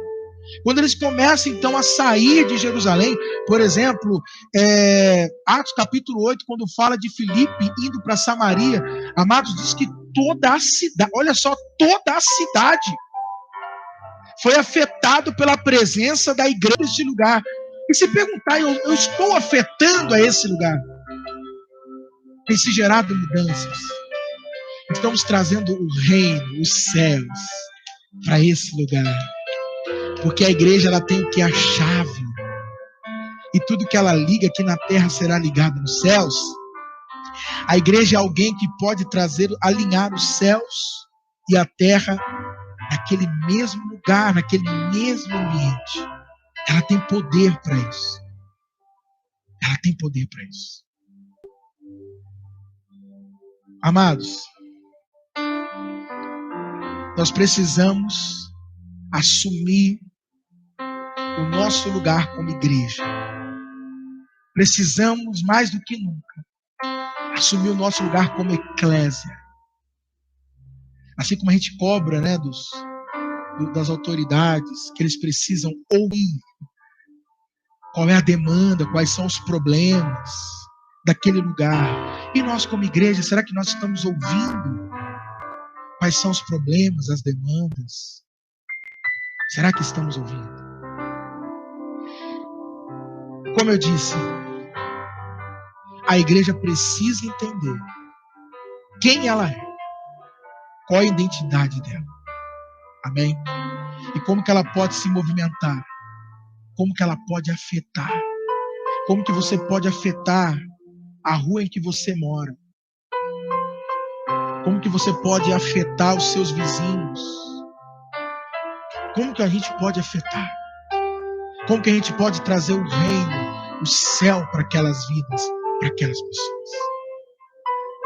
Quando eles começam, então, a sair de Jerusalém, por exemplo, Atos capítulo 8, quando fala de Filipe indo para Samaria, amados, diz que toda a cidade, olha só, toda a cidade foi afetado pela presença da igreja nesse lugar. E se perguntar, eu estou afetando a esse lugar? Tem se gerado mudanças. Estamos trazendo o reino, os céus, para esse lugar. Porque a igreja, ela tem o que? A chave. E tudo que ela liga aqui na terra será ligado nos céus. A igreja é alguém que pode trazer, alinhar os céus e a terra naquele mesmo lugar, naquele mesmo ambiente. Ela tem poder para isso. Ela tem poder para isso. Amados, nós precisamos assumir o nosso lugar como igreja. Precisamos, mais do que nunca, assumir o nosso lugar como eclésia. Assim como a gente cobra, né, das autoridades, que eles precisam ouvir qual é a demanda, quais são os problemas daquele lugar. E nós, como igreja, será que nós estamos ouvindo quais são os problemas, as demandas? Será que estamos ouvindo? Como eu disse, a igreja precisa entender quem ela é, qual a identidade dela. Amém? E como que ela pode se movimentar, como que ela pode afetar. como que você pode afetar a rua em que você mora, como que você pode afetar os seus vizinhos, como que a gente pode afetar, como que a gente pode trazer o reino, o céu para aquelas vidas, para aquelas pessoas.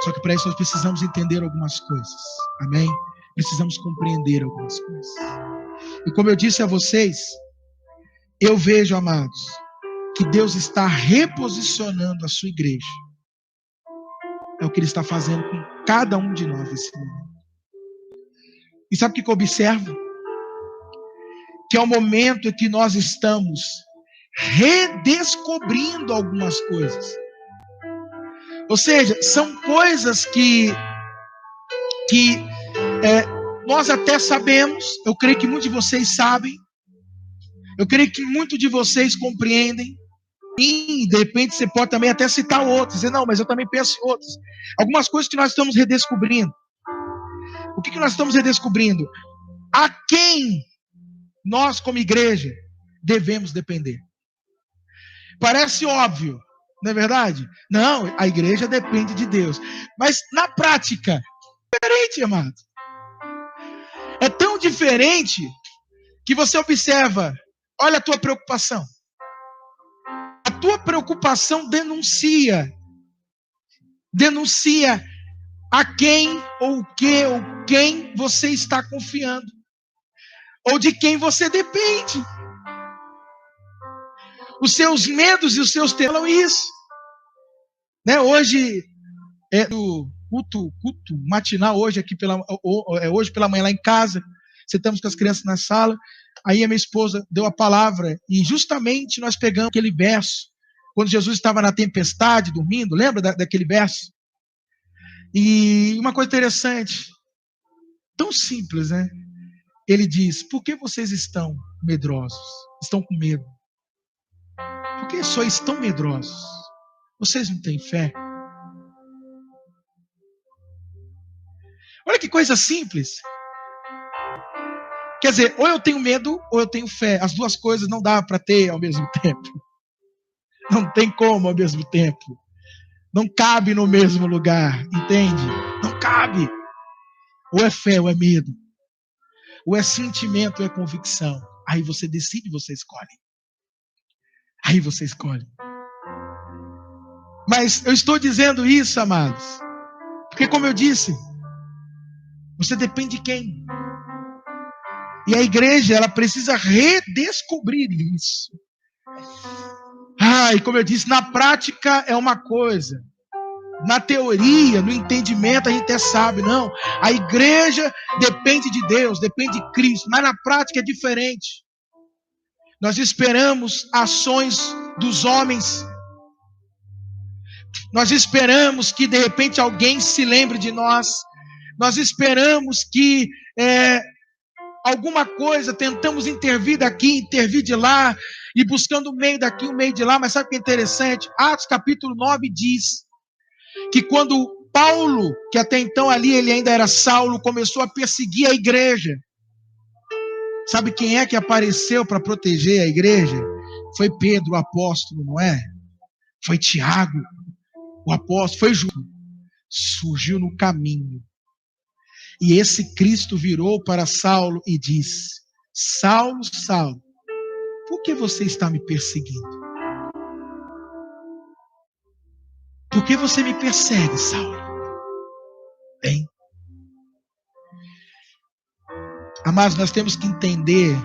Só que para isso nós precisamos entender algumas coisas, amém? Precisamos compreender algumas coisas. E como eu disse a vocês, eu vejo, amados, que Deus está reposicionando a sua igreja. É o que Ele está fazendo com cada um de nós nesse momento. E sabe o que eu observo? Que é o momento em que nós estamos redescobrindo algumas coisas. Ou seja, são coisas que nós até sabemos, eu creio que muitos de vocês sabem, eu creio que muitos de vocês compreendem, e de repente você pode também até citar outros, dizer, não, mas eu também penso em outros. Algumas coisas que nós estamos redescobrindo. O que nós estamos redescobrindo? A quem nós, como igreja, devemos depender. Parece óbvio, não é verdade? Não, a igreja depende de Deus. Mas na prática, é diferente, amado. É tão diferente que você observa, olha a tua preocupação. A tua preocupação denuncia a quem ou o que ou quem você está confiando, ou de quem você depende. Os seus medos e os seus temores falam isso. Né? Hoje é do culto matinal, hoje pela manhã lá em casa, sentamos com as crianças na sala, aí a minha esposa deu a palavra, e justamente nós pegamos aquele verso, quando Jesus estava na tempestade, dormindo, lembra daquele verso? E uma coisa interessante, tão simples, né? Ele diz, por que vocês estão medrosos? Estão com medo? Por que sois tão medrosos? Vocês não têm fé? Olha que coisa simples. Quer dizer, ou eu tenho medo, ou eu tenho fé. As duas coisas não dá para ter ao mesmo tempo. Não tem como ao mesmo tempo. Não cabe no mesmo lugar, entende? Não cabe. Ou é fé, ou é medo. Ou é sentimento, ou é convicção. Aí você decide, você escolhe. Aí você escolhe. Mas eu estou dizendo isso, amados, porque como eu disse, você depende de quem? E a igreja, ela precisa redescobrir isso. E como eu disse, na prática é uma coisa. Na teoria, no entendimento, a gente até sabe, não. A igreja depende de Deus, depende de Cristo, mas na prática é diferente. Nós esperamos ações dos homens. Nós esperamos que de repente alguém se lembre de nós. Nós esperamos que alguma coisa, tentamos intervir daqui, intervir de lá, e buscando o meio daqui, o meio de lá. Mas sabe o que é interessante? Atos capítulo 9 diz que quando Paulo, que até então ali ele ainda era Saulo, começou a perseguir a igreja, sabe quem é que apareceu para proteger a igreja? Foi Pedro, o apóstolo, não é? Foi Tiago, o apóstolo, foi Judas. Surgiu no caminho. E esse Cristo virou para Saulo e disse: Saulo, Saulo, por que você está me perseguindo? Por que você me persegue, Saulo? Bem, amados, nós temos que entender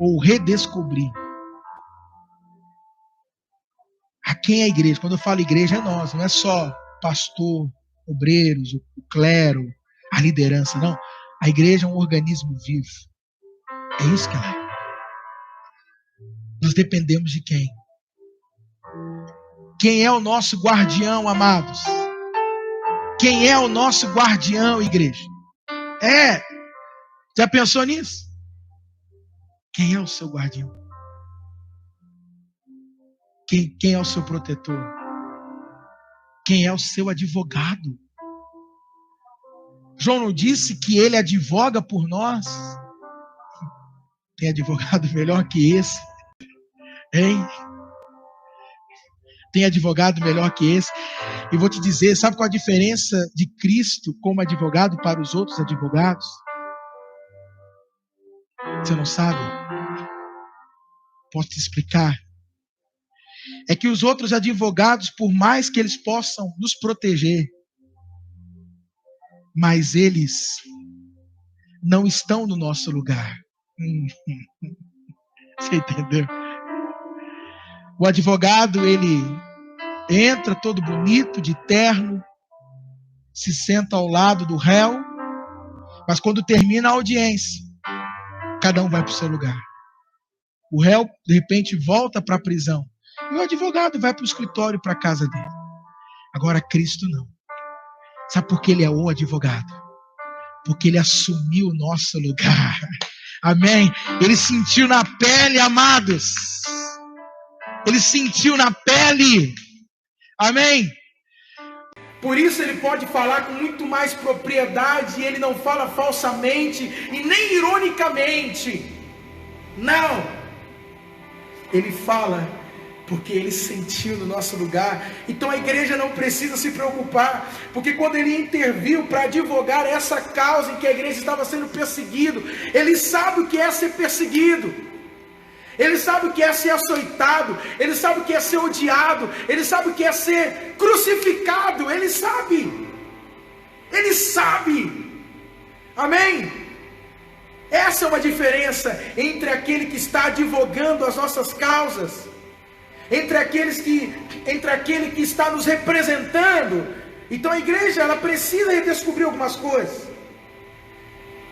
ou redescobrir a quem é a igreja. Quando eu falo igreja, é nós, não é só pastor, obreiros, o clero, a liderança, não. A igreja é um organismo vivo. É isso que ela é. Nós dependemos de quem? Quem é o nosso guardião, amados? Quem é o nosso guardião, igreja? Já pensou nisso? Quem é o seu guardião? Quem é o seu protetor? Quem é o seu advogado? João não disse que ele advoga por nós? Tem advogado melhor que esse? Hein? Tem advogado melhor que esse? E vou te dizer, sabe qual a diferença de Cristo como advogado para os outros advogados? Você não sabe? Posso te explicar? É que os outros advogados, por mais que eles possam nos proteger, mas eles não estão no nosso lugar. Você entendeu? O advogado, ele entra todo bonito, de terno, se senta ao lado do réu, mas quando termina a audiência, cada um vai para o seu lugar. O réu, de repente, volta para a prisão, e o advogado vai para o escritório, para a casa dele. Agora, Cristo não. Sabe por que ele é o advogado? Porque ele assumiu o nosso lugar. Amém? Ele sentiu na pele, amados. Ele sentiu na pele. Amém? Por isso ele pode falar com muito mais propriedade, e ele não fala falsamente e nem ironicamente. Não. Ele fala porque ele sentiu no nosso lugar. Então a igreja não precisa se preocupar, porque quando ele interviu para advogar essa causa em que a igreja estava sendo perseguido, ele sabe o que é ser perseguido, ele sabe o que é ser açoitado, ele sabe o que é ser odiado, ele sabe o que é ser crucificado, ele sabe, amém? Essa é uma diferença entre aquele que está advogando as nossas causas, entre aquele que está nos representando. Então a igreja, ela precisa redescobrir algumas coisas.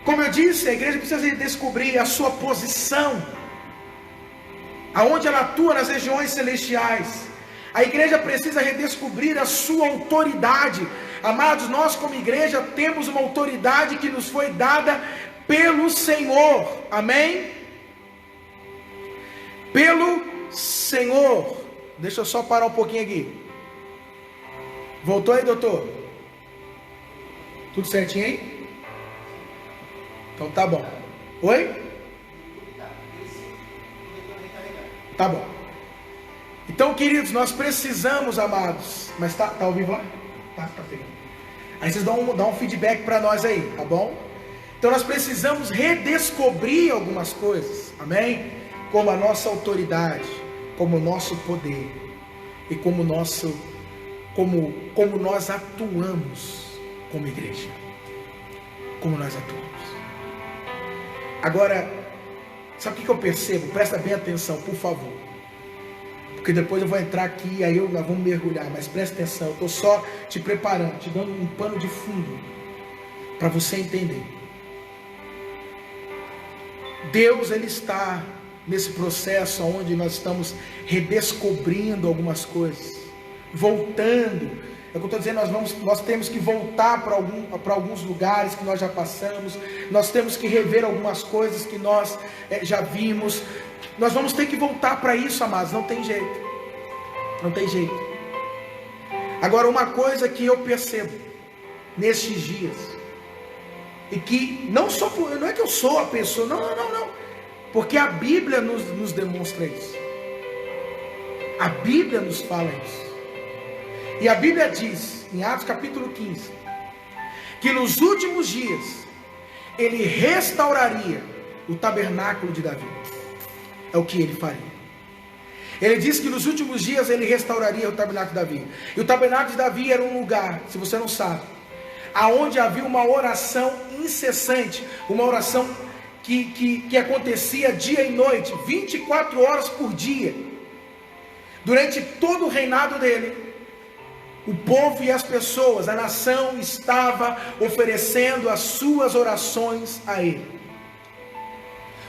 Como eu disse, a igreja precisa redescobrir a sua posição, aonde ela atua nas regiões celestiais. A igreja precisa redescobrir a sua autoridade. Amados, nós como igreja temos uma autoridade que nos foi dada pelo Senhor, amém? Pelo Senhor. Deixa eu só parar um pouquinho aqui. Voltou aí, doutor? Tudo certinho aí? Então tá bom. Oi? Tá bom. Então, queridos, nós precisamos, amados. Mas tá ao vivo lá? Tá pegando. Aí vocês dão um feedback para nós aí, tá bom? Então nós precisamos redescobrir algumas coisas, amém? Como a nossa autoridade, como o nosso poder e como nós atuamos como igreja. Como nós atuamos. Agora, sabe o que eu percebo? Presta bem atenção, por favor. Porque depois eu vou entrar aqui e aí nós vamos mergulhar. Mas presta atenção, eu estou só te preparando, te dando um pano de fundo para você entender. Deus, ele está nesse processo onde nós estamos redescobrindo algumas coisas, voltando. É o que eu estou dizendo, nós temos que voltar para alguns lugares que nós já passamos, nós temos que rever algumas coisas que nós já vimos, nós vamos ter que voltar para isso, amados, não tem jeito, não tem jeito. Agora, uma coisa que eu percebo nestes dias, e que não é que eu sou a pessoa, não, porque a Bíblia nos demonstra isso, a Bíblia nos fala isso, e a Bíblia diz, em Atos capítulo 15, que nos últimos dias, ele restauraria o tabernáculo de Davi, é o que ele faria. Ele diz que nos últimos dias ele restauraria o tabernáculo de Davi, e o tabernáculo de Davi era um lugar, se você não sabe, aonde havia uma oração incessante, uma oração que acontecia dia e noite, 24 horas por dia. Durante todo o reinado dele, o povo e as pessoas, a nação estava oferecendo as suas orações a ele.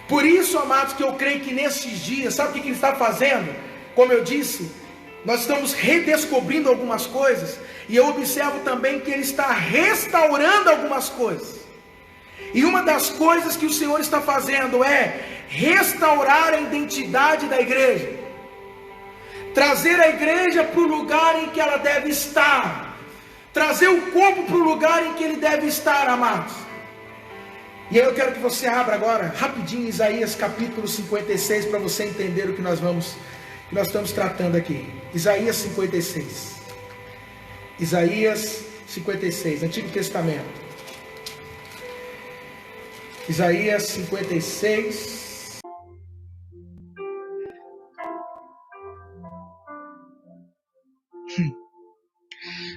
Por isso, amados, que eu creio que nesses dias, sabe o que ele está fazendo? Como eu disse, nós estamos redescobrindo algumas coisas, e eu observo também que ele está restaurando algumas coisas. E uma das coisas que o Senhor está fazendo é restaurar a identidade da igreja, trazer a igreja para o lugar em que ela deve estar, trazer o corpo para o lugar em que ele deve estar, amados. E aí eu quero que você abra agora rapidinho Isaías capítulo 56 para você entender o que nós vamos que nós estamos tratando aqui. Isaías 56. Isaías 56, Antigo Testamento. Isaías 56.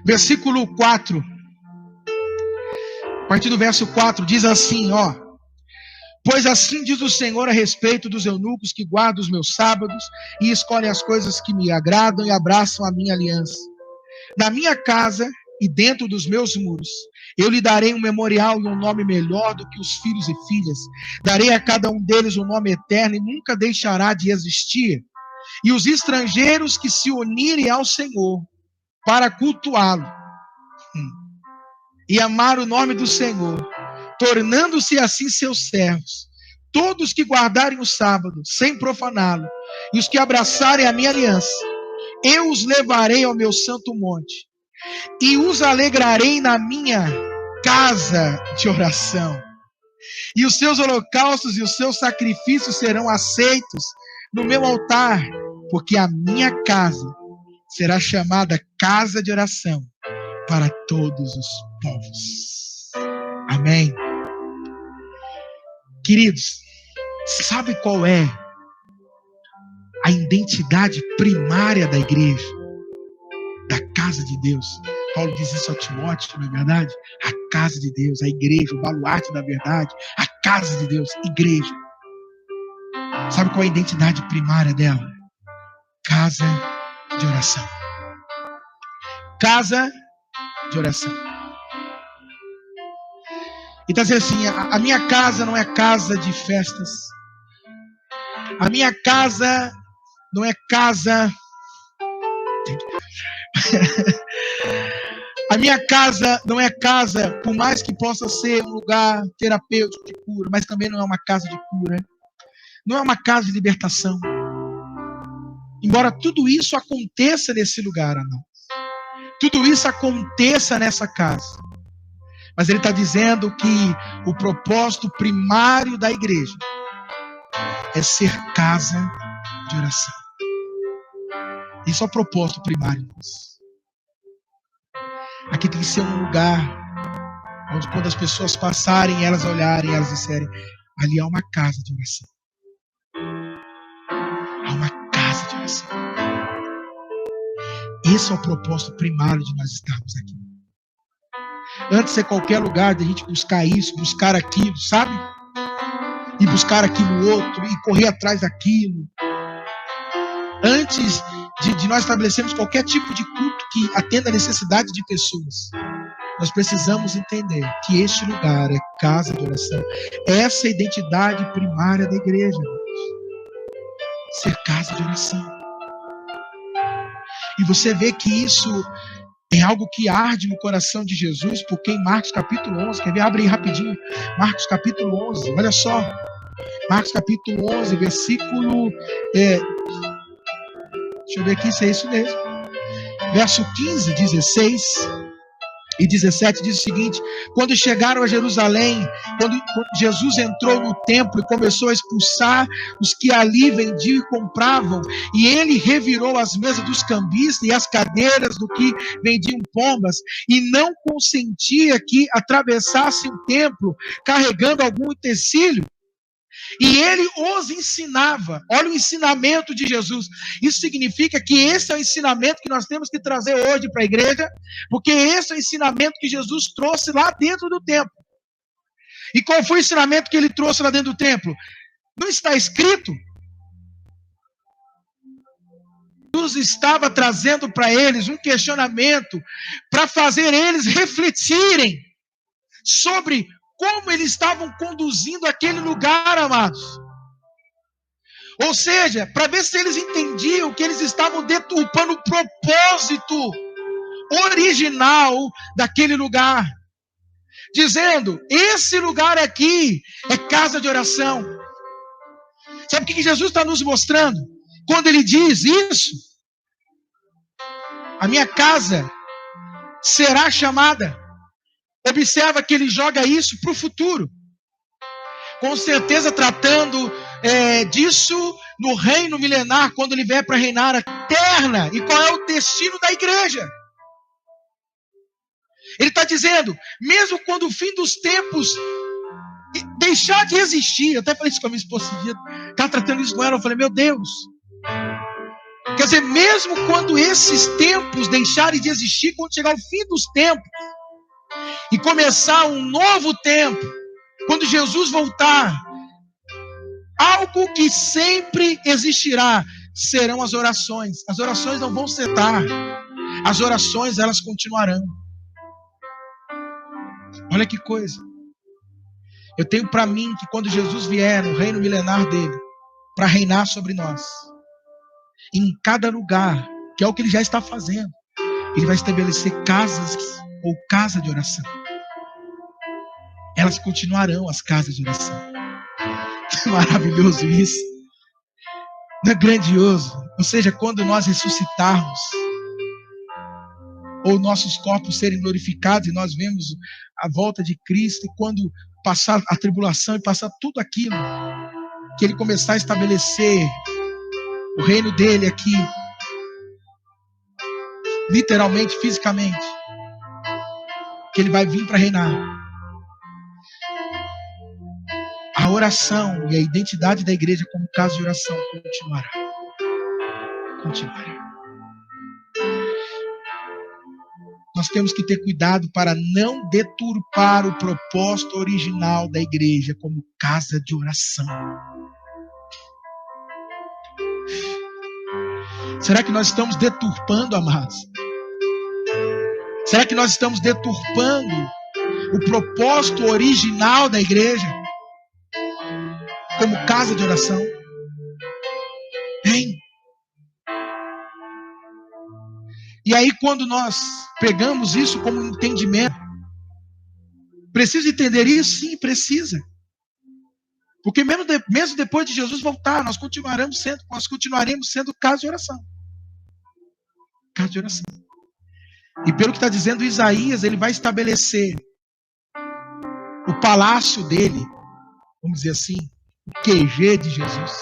Versículo 4. A partir do verso 4 diz assim, ó: pois assim diz o Senhor a respeito dos eunucos que guardam os meus sábados e escolhem as coisas que me agradam e abraçam a minha aliança. Na minha casa e dentro dos meus muros, eu lhe darei um memorial e um nome melhor do que os filhos e filhas. Darei a cada um deles um nome eterno e nunca deixará de existir. E os estrangeiros que se unirem ao Senhor para cultuá-lo e amar o nome do Senhor, tornando-se assim seus servos, todos que guardarem o sábado, sem profaná-lo, e os que abraçarem a minha aliança, eu os levarei ao meu santo monte, e os alegrarei na minha casa de oração. E os seus holocaustos e os seus sacrifícios serão aceitos no meu altar, porque a minha casa será chamada casa de oração para todos os povos. Amém. Queridos, sabe qual é a identidade primária da igreja, da casa de Deus? Paulo diz isso a Timóteo, não é verdade? A casa de Deus, a igreja, o baluarte da verdade, a casa de Deus, igreja. Sabe qual é a identidade primária dela? Casa de oração. Casa de oração. E está dizendo assim, a minha casa não é casa de festas. A minha casa não é casa... A minha casa não é casa, por mais que possa ser um lugar terapêutico de cura, mas também não é uma casa de cura. Não é uma casa de libertação. Embora tudo isso aconteça nesse lugar, não. Tudo isso aconteça nessa casa. Mas ele está dizendo que o propósito primário da igreja é ser casa de oração. Isso é o propósito primário. Aqui tem que ser um lugar onde, quando as pessoas passarem, elas olharem, elas disserem: ali há uma casa de oração. Há uma casa de oração. Esse é o propósito primário de nós estarmos aqui. Antes de qualquer lugar de a gente buscar isso, buscar aquilo, sabe? E buscar aquilo outro, e correr atrás daquilo. Antes de nós estabelecermos qualquer tipo de culto que atenda a necessidade de pessoas, nós precisamos entender que este lugar é casa de oração. Essa é a identidade primária da igreja. Ser casa de oração. E você vê que isso é algo que arde no coração de Jesus, porque em Marcos capítulo 11, quer ver? Abre aí rapidinho, Marcos capítulo 11, olha só. Marcos capítulo 11, versículo... deixa eu ver aqui se é isso mesmo. Verso 15, 16 e 17 diz o seguinte: quando chegaram a Jerusalém, quando Jesus entrou no templo e começou a expulsar os que ali vendiam e compravam, e ele revirou as mesas dos cambistas e as cadeiras do que vendiam pombas, e não consentia que atravessassem o templo carregando algum utensílio. E ele os ensinava. Olha o ensinamento de Jesus. Isso significa que esse é o ensinamento que nós temos que trazer hoje para a igreja, porque esse é o ensinamento que Jesus trouxe lá dentro do templo. E qual foi o ensinamento que ele trouxe lá dentro do templo? Não está escrito? Jesus estava trazendo para eles um questionamento para fazer eles refletirem sobre como eles estavam conduzindo aquele lugar, amados. Ou seja, para ver se eles entendiam que eles estavam deturpando o propósito original daquele lugar. Dizendo, esse lugar aqui é casa de oração. Sabe o que Jesus está nos mostrando? Quando ele diz isso, a minha casa será chamada. Observa que ele joga isso para o futuro. Com certeza tratando disso no reino milenar, quando ele vier para reinar eterna. E qual é o destino da igreja? Ele está dizendo, mesmo quando o fim dos tempos deixar de existir, eu até falei isso com a minha esposa esse dia, estava tratando isso com ela, eu falei, meu Deus, quer dizer, mesmo quando esses tempos deixarem de existir, quando chegar o fim dos tempos e começar um novo tempo, quando Jesus voltar, algo que sempre existirá serão as orações. As orações não vão cessar, as orações elas continuarão. Olha que coisa. Eu tenho para mim que quando Jesus vier no reino milenar dele, para reinar sobre nós, em cada lugar, que é o que ele já está fazendo, ele vai estabelecer casas ou casa de oração. Elas continuarão as casas de oração. Maravilhoso isso. Não é grandioso? Ou seja, quando nós ressuscitarmos, ou nossos corpos serem glorificados, e nós vemos a volta de Cristo, e quando passar a tribulação e passar tudo aquilo, que ele começar a estabelecer o reino dele aqui, literalmente, fisicamente, que ele vai vir para reinar. A oração e a identidade da igreja como casa de oração continuará. Nós temos que ter cuidado para não deturpar o propósito original da igreja como casa de oração. Será que nós estamos deturpando, amados? Será que nós estamos deturpando o propósito original da igreja como casa de oração? Hein? E aí, quando nós pegamos isso como entendimento, precisa entender isso? Sim, precisa. Porque mesmo depois de Jesus voltar, nós continuaremos sendo casa de oração. Casa de oração. E pelo que está dizendo Isaías, ele vai estabelecer o palácio dele, vamos dizer assim, o QG de Jesus,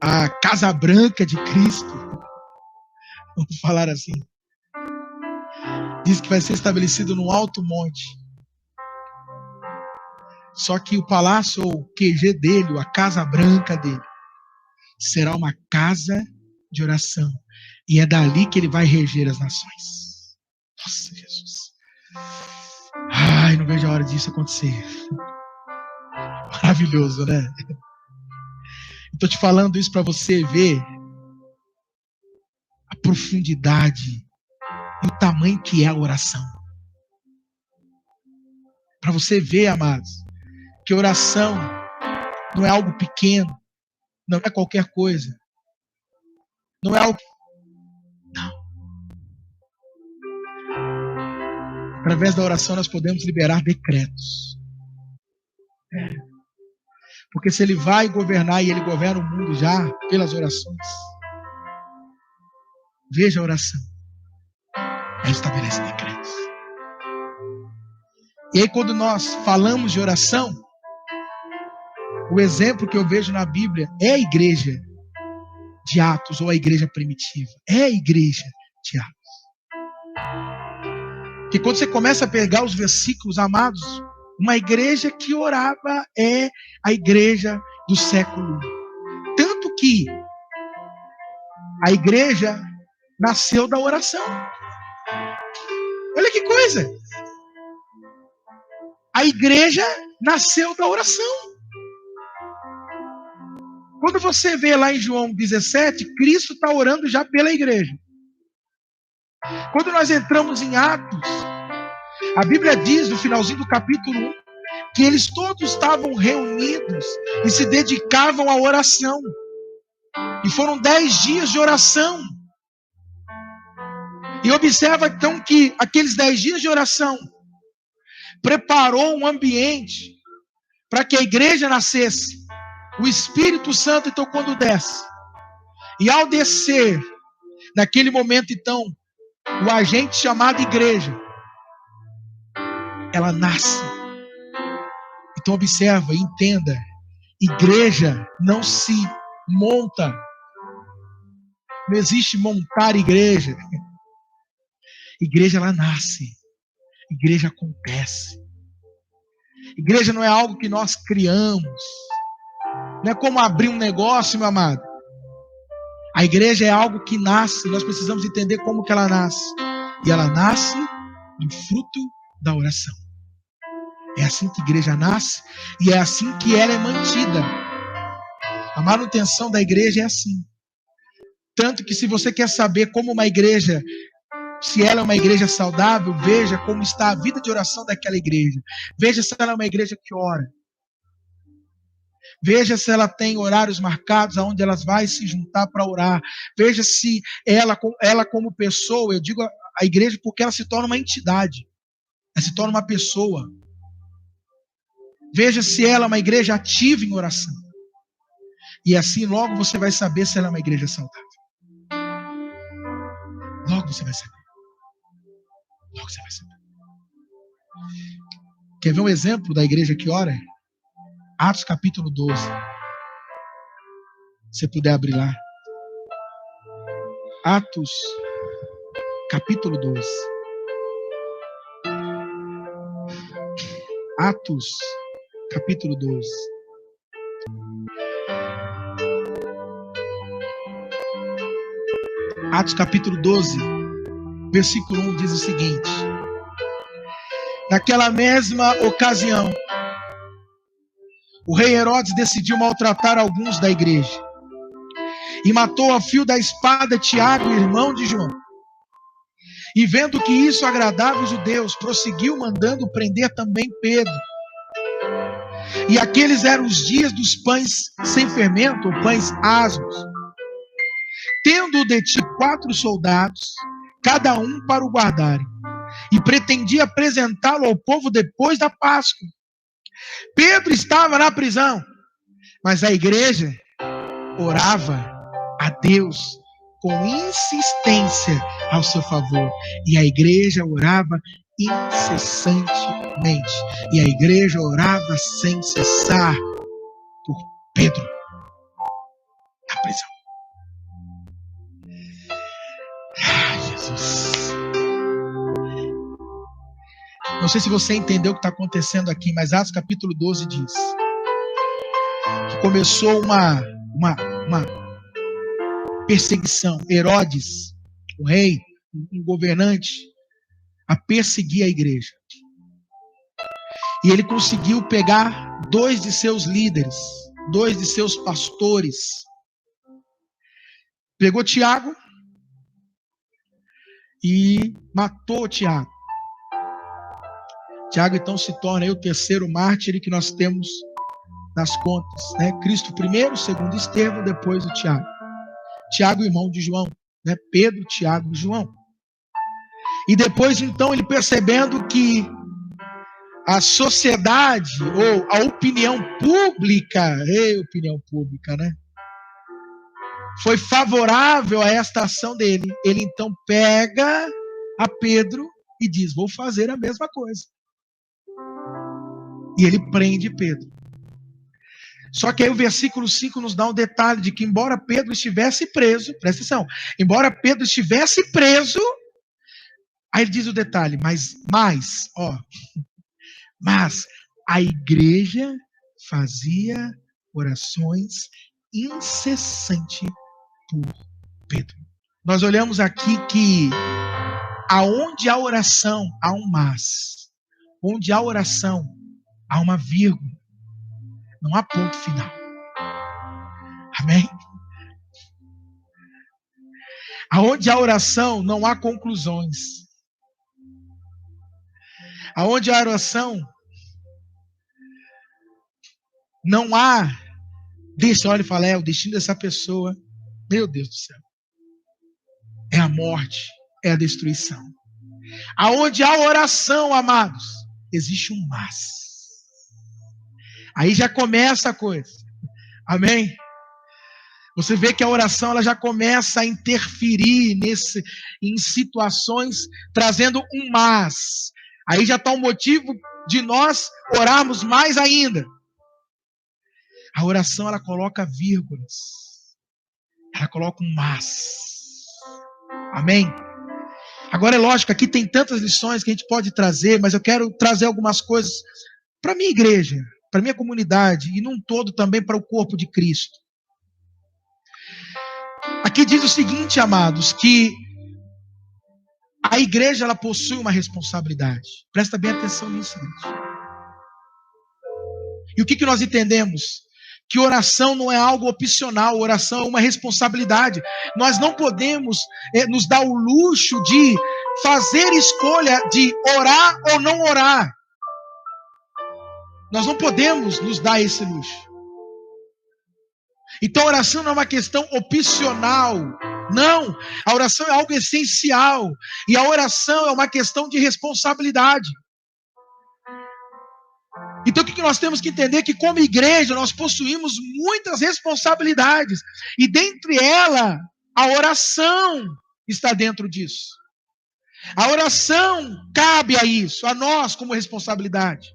a Casa Branca de Cristo, vamos falar assim. Diz que vai ser estabelecido no alto monte. Só que o palácio, ou o QG dele, a Casa Branca dele, será uma casa de oração. E é dali que ele vai reger as nações. Nossa, Jesus. Ai, não vejo a hora disso acontecer. Maravilhoso, né? Estou te falando isso para você ver a profundidade e o tamanho que é a oração. Para você ver, amados, que oração não é algo pequeno, não é qualquer coisa. Não é algo... Não. Através da oração nós podemos liberar decretos. Porque se ele vai governar, e ele governa o mundo já pelas orações, veja a oração. Ela estabelece decretos. E aí quando nós falamos de oração, o exemplo que eu vejo na Bíblia é a igreja de Atos, ou a igreja primitiva. É a igreja de Atos. Que quando você começa a pegar os versículos, amados, uma igreja que orava é a igreja do século I. Tanto que a igreja nasceu da oração. Olha que coisa! A igreja nasceu da oração. Quando você vê lá em João 17, Cristo está orando já pela igreja. Quando nós entramos em Atos, a Bíblia diz, no finalzinho do capítulo 1, que eles todos estavam reunidos e se dedicavam à oração. E foram 10 dias de oração. E observa então que aqueles 10 dias de oração preparou um ambiente para que a igreja nascesse. O Espírito Santo, então, quando desce, e ao descer, naquele momento, então, o agente chamado igreja, ela nasce. Então observa e entenda Igreja não se monta. Não existe montar igreja. Igreja, ela nasce. Igreja acontece. Igreja não é algo que nós criamos. Não é como abrir um negócio, meu amado. A igreja é algo que nasce. Nós precisamos entender como que ela nasce. E ela nasce do fruto da oração. É assim que a igreja nasce e é assim que ela é mantida. A manutenção da igreja é assim. Tanto que se você quer saber como uma igreja, se ela é uma igreja saudável, veja como está a vida de oração daquela igreja. Veja se ela é uma igreja que ora. Veja se ela tem horários marcados aonde elas vai se juntar para orar. Veja se ela como pessoa, eu digo a igreja porque ela se torna uma entidade. Ela se torna uma pessoa. Veja se ela é uma igreja ativa em oração. E assim logo você vai saber se ela é uma igreja saudável. Logo você vai saber. Logo você vai saber. Quer ver um exemplo da igreja que ora? Atos capítulo 12. Se você puder abrir lá. Atos capítulo 12. Atos capítulo 12. Atos capítulo 12, versículo 1 diz o seguinte: naquela mesma ocasião, o rei Herodes decidiu maltratar alguns da igreja e matou a fio da espada Tiago, irmão de João. E vendo que isso agradava os judeus, prosseguiu mandando prender também Pedro. E aqueles eram os dias dos pães sem fermento, ou pães asmos. Tendo detido 4 soldados, cada um para o guardarem, e pretendia apresentá-lo ao povo depois da Páscoa. Pedro estava na prisão, mas a igreja orava a Deus com insistência ao seu favor. E a igreja orava incessantemente. E a igreja orava sem cessar por Pedro na prisão. Jesus. Não sei se você entendeu o que está acontecendo aqui, mas Atos capítulo 12 diz que começou uma perseguição. Herodes, o rei, um governante, a perseguir a igreja. E ele conseguiu pegar 2 de seus líderes, 2 de seus pastores. Pegou Tiago e matou Tiago. Tiago então se torna aí o 3º mártir que nós temos nas contas, né? Cristo primeiro, segundo Estevão, depois o Tiago. Tiago, irmão de João, né? Pedro, Tiago e João. E depois então ele percebendo que a sociedade ou a opinião pública, né? Foi favorável a esta ação dele. Ele então pega a Pedro e diz: vou fazer a mesma coisa. E ele prende Pedro. Só que aí o versículo 5 nos dá um detalhe de que embora Pedro estivesse preso, presta atenção, embora Pedro estivesse preso, aí ele diz o detalhe, mas a igreja fazia orações incessantes por Pedro. Nós olhamos aqui que aonde há oração, há um mas. Onde há oração, há uma vírgula. Não há ponto final. Amém? Aonde há oração, não há conclusões. Aonde há oração, não há... Deixa, olha e fala, o destino dessa pessoa, meu Deus do céu, é a morte, é a destruição. Aonde há oração, amados, existe um mas. Aí já começa a coisa. Amém? Você vê que a oração ela já começa a interferir em situações, trazendo um mas. Aí já está um motivo de nós orarmos mais ainda. A oração, ela coloca vírgulas. Ela coloca um mas. Amém? Agora é lógico, aqui tem tantas lições que a gente pode trazer, mas eu quero trazer algumas coisas para a minha igreja, para a minha comunidade e num todo também para o corpo de Cristo. Aqui diz o seguinte, amados, que a igreja, ela possui uma responsabilidade. Presta bem atenção nisso, gente. E o que nós entendemos? Que oração não é algo opcional, oração é uma responsabilidade. Nós não podemos nos dar o luxo de fazer escolha de orar ou não orar. Nós não podemos nos dar esse luxo. Então a oração não é uma questão opcional. Não, a oração é algo essencial. E a oração é uma questão de responsabilidade. Então o que nós temos que entender? Que como igreja nós possuímos muitas responsabilidades. E dentre elas, a oração está dentro disso. A oração cabe a isso, a nós como responsabilidade.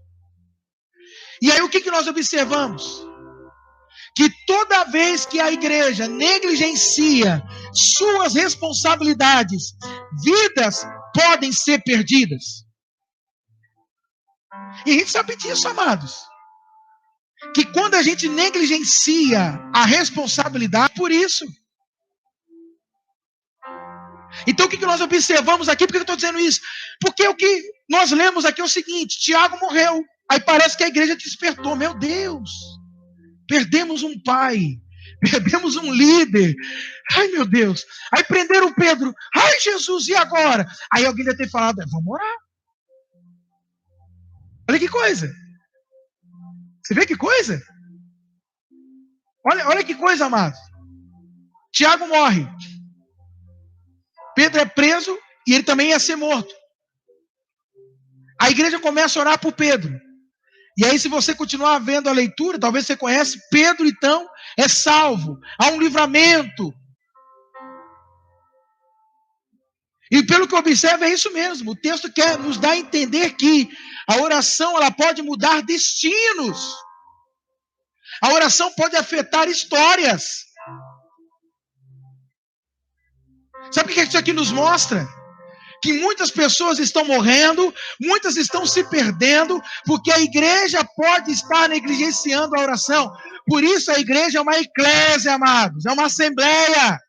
E aí o que nós observamos? Que toda vez que a igreja negligencia suas responsabilidades, vidas podem ser perdidas. E a gente sabe disso, amados. Que quando a gente negligencia a responsabilidade, por isso. Então o que nós observamos aqui? Por que eu estou dizendo isso? Porque o que nós lemos aqui é o seguinte: Tiago morreu. Aí parece que a igreja despertou. Meu Deus! Perdemos um pai. Perdemos um líder. Ai, meu Deus. Aí prenderam Pedro. Ai, Jesus, e agora? Aí alguém deve ter falado: vamos orar. Olha que coisa. Você vê que coisa? Olha que coisa, amado. Tiago morre. Pedro é preso e ele também ia ser morto. A igreja começa a orar por Pedro. E aí, se você continuar vendo a leitura, talvez você conhece, Pedro, então, é salvo. Há um livramento. E pelo que eu observo, é isso mesmo. O texto quer nos dar a entender que a oração, ela pode mudar destinos. A oração pode afetar histórias. Sabe o que isso aqui nos mostra? Que muitas pessoas estão morrendo, muitas estão se perdendo, porque a igreja pode estar negligenciando a oração. Por isso a igreja é uma eclésia, amados, é uma assembleia.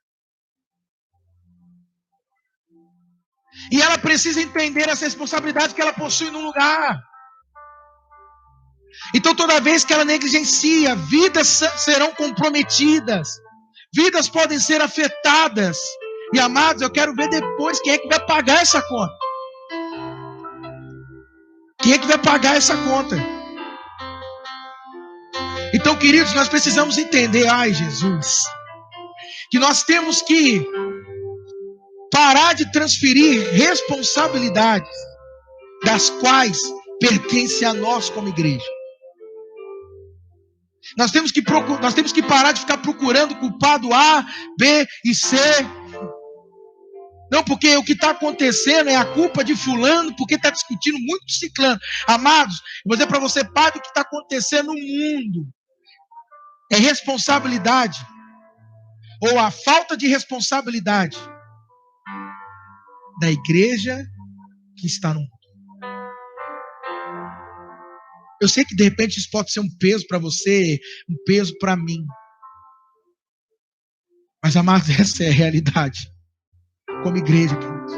E ela precisa entender essa responsabilidade que ela possui no lugar. Então toda vez que ela negligencia, vidas serão comprometidas, vidas podem ser afetadas. E amados, eu quero ver depois quem é que vai pagar essa conta. Quem é que vai pagar essa conta? Então, queridos, nós precisamos entender, ai Jesus, que nós temos que parar de transferir responsabilidades das quais pertence a nós como igreja. Nós temos que parar de ficar procurando culpado A, B e C. Não, porque o que está acontecendo é a culpa de fulano, porque está discutindo muito de ciclano. Amados, eu vou dizer para você, parte do que está acontecendo no mundo é responsabilidade, ou a falta de responsabilidade da igreja que está no mundo. Eu sei que de repente isso pode ser um peso para você, um peso para mim. Mas, amados, essa é a realidade. Como igreja, queridos.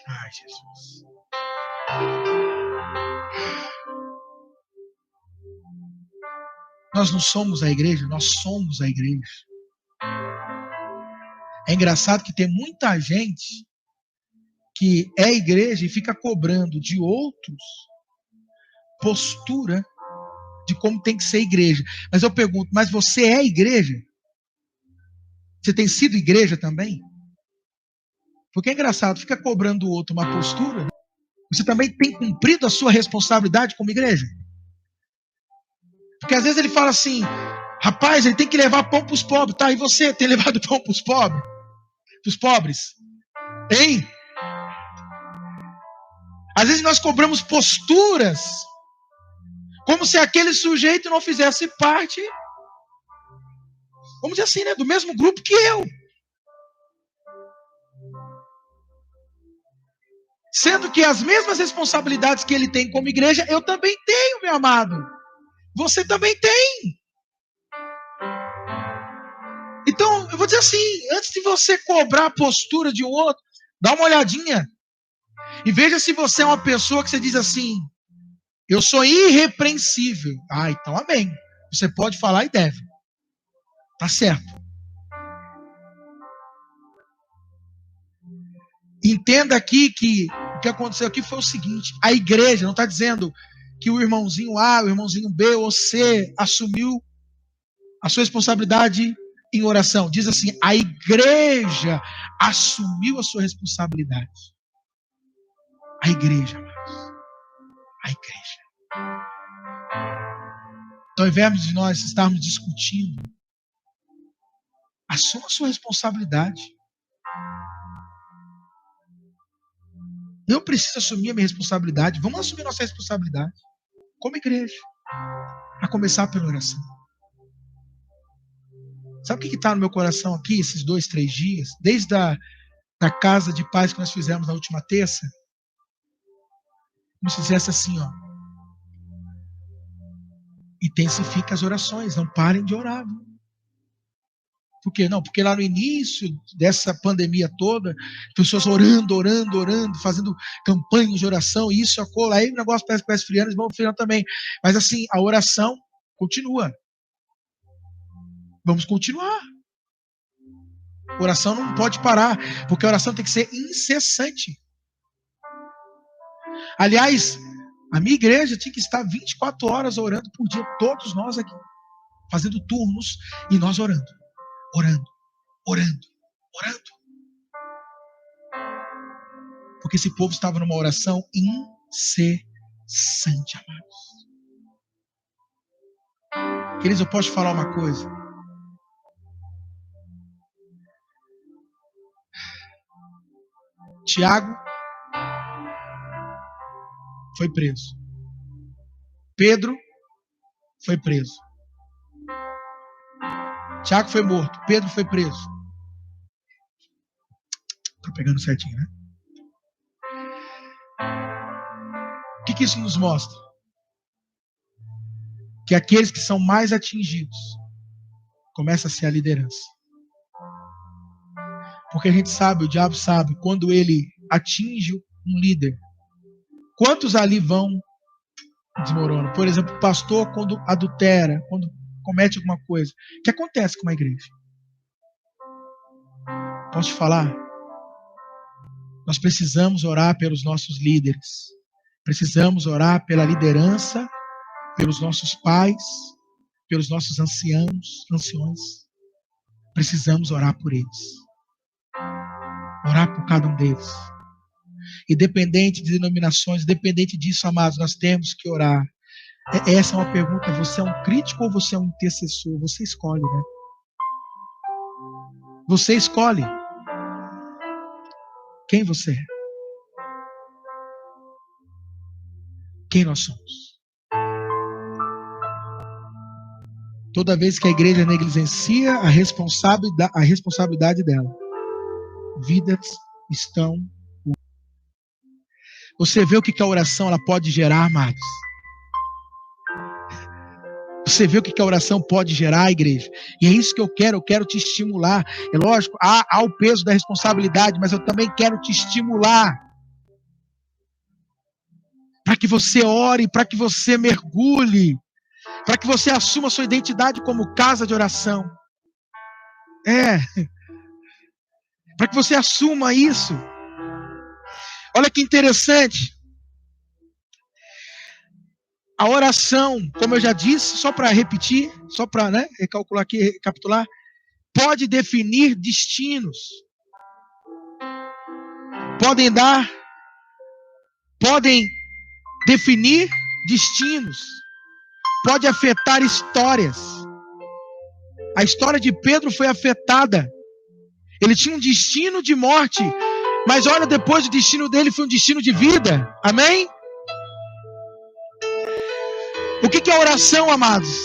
Ai, Jesus. Nós não somos a igreja, nós somos a igreja. É engraçado que tem muita gente que é igreja e fica cobrando de outros postura de como tem que ser igreja. Mas eu pergunto, mas você é igreja? Você tem sido igreja também? Porque é engraçado, fica cobrando do outro uma postura. Você também tem cumprido a sua responsabilidade como igreja? Porque às vezes ele fala assim, rapaz, ele tem que levar pão para os pobres, tá? E você tem levado pão para os pobres? Para os pobres? Hein? Às vezes nós cobramos posturas Como se aquele sujeito não fizesse parte, vamos dizer assim, né, do mesmo grupo que eu. Sendo que as mesmas responsabilidades que ele tem como igreja, eu também tenho, meu amado. Você também tem. Então, eu vou dizer assim, antes de você cobrar a postura de um outro, dá uma olhadinha. E veja se você é uma pessoa que você diz assim, eu sou irrepreensível. Ah, então amém. Você pode falar e deve. Tá certo. Entenda aqui que o que aconteceu aqui foi o seguinte, a igreja não está dizendo que o irmãozinho A, o irmãozinho B ou C assumiu a sua responsabilidade em oração. Diz assim, a igreja assumiu a sua responsabilidade. A igreja, amados. A igreja. Então, ao invés de nós estarmos discutindo, assuma a sua responsabilidade. Eu preciso assumir a minha responsabilidade. Vamos assumir nossa responsabilidade como igreja. A começar pela oração. Sabe o que está no meu coração aqui, esses 2, 3 dias? Desde a casa de paz que nós fizemos na última terça. Como se dissesse assim, ó. Intensifica as orações, não parem de orar. Viu? Por quê? Não, porque lá no início dessa pandemia toda, pessoas orando, fazendo campanhas de oração, isso, aquilo, aí o negócio parece esfriando, eles vão esfriando também. Mas assim, a oração continua. Vamos continuar. A oração não pode parar, porque a oração tem que ser incessante. Aliás, a minha igreja tinha que estar 24 horas orando por dia, todos nós aqui, fazendo turnos e nós orando. Porque esse povo estava numa oração incessante, amados. Queridos, eu posso falar uma coisa? Tiago foi preso. Pedro foi preso. Tiago foi morto. Pedro foi preso. Estou pegando certinho, né? O que isso nos mostra? Que aqueles que são mais atingidos começa a ser a liderança. Porque a gente sabe, o diabo sabe, quando ele atinge um líder, quantos ali vão desmoronam? Por exemplo, o pastor quando adultera, quando comete alguma coisa. O que acontece com uma igreja? Posso te falar? Nós precisamos orar pelos nossos líderes. Precisamos orar pela liderança, pelos nossos pais, pelos nossos anciões. Precisamos orar por eles. Orar por cada um deles. Independente de denominações, independente disso, amados, nós temos que orar. Essa é uma pergunta, você é um crítico ou você é um intercessor? Você escolhe, né? Você escolhe. Quem você é? Quem nós somos? Toda vez que a igreja negligencia a responsabilidade dela, vidas estão... Você vê o que a oração ela pode gerar, amados? Você vê o que a oração pode gerar, igreja? E é isso que eu quero te estimular. É lógico, há o peso da responsabilidade, mas eu também quero te estimular. Para que você ore, para que você mergulhe, para que você assuma a sua identidade como casa de oração. Para que você assuma isso. Olha que interessante. A oração, como eu já disse, só para repetir, só para recalcular aqui, recapitular, pode definir destinos. Podem definir destinos. Pode afetar histórias. A história de Pedro foi afetada. Ele tinha um destino de morte, mas olha, depois o destino dele foi um destino de vida. Amém? O que a oração, amados,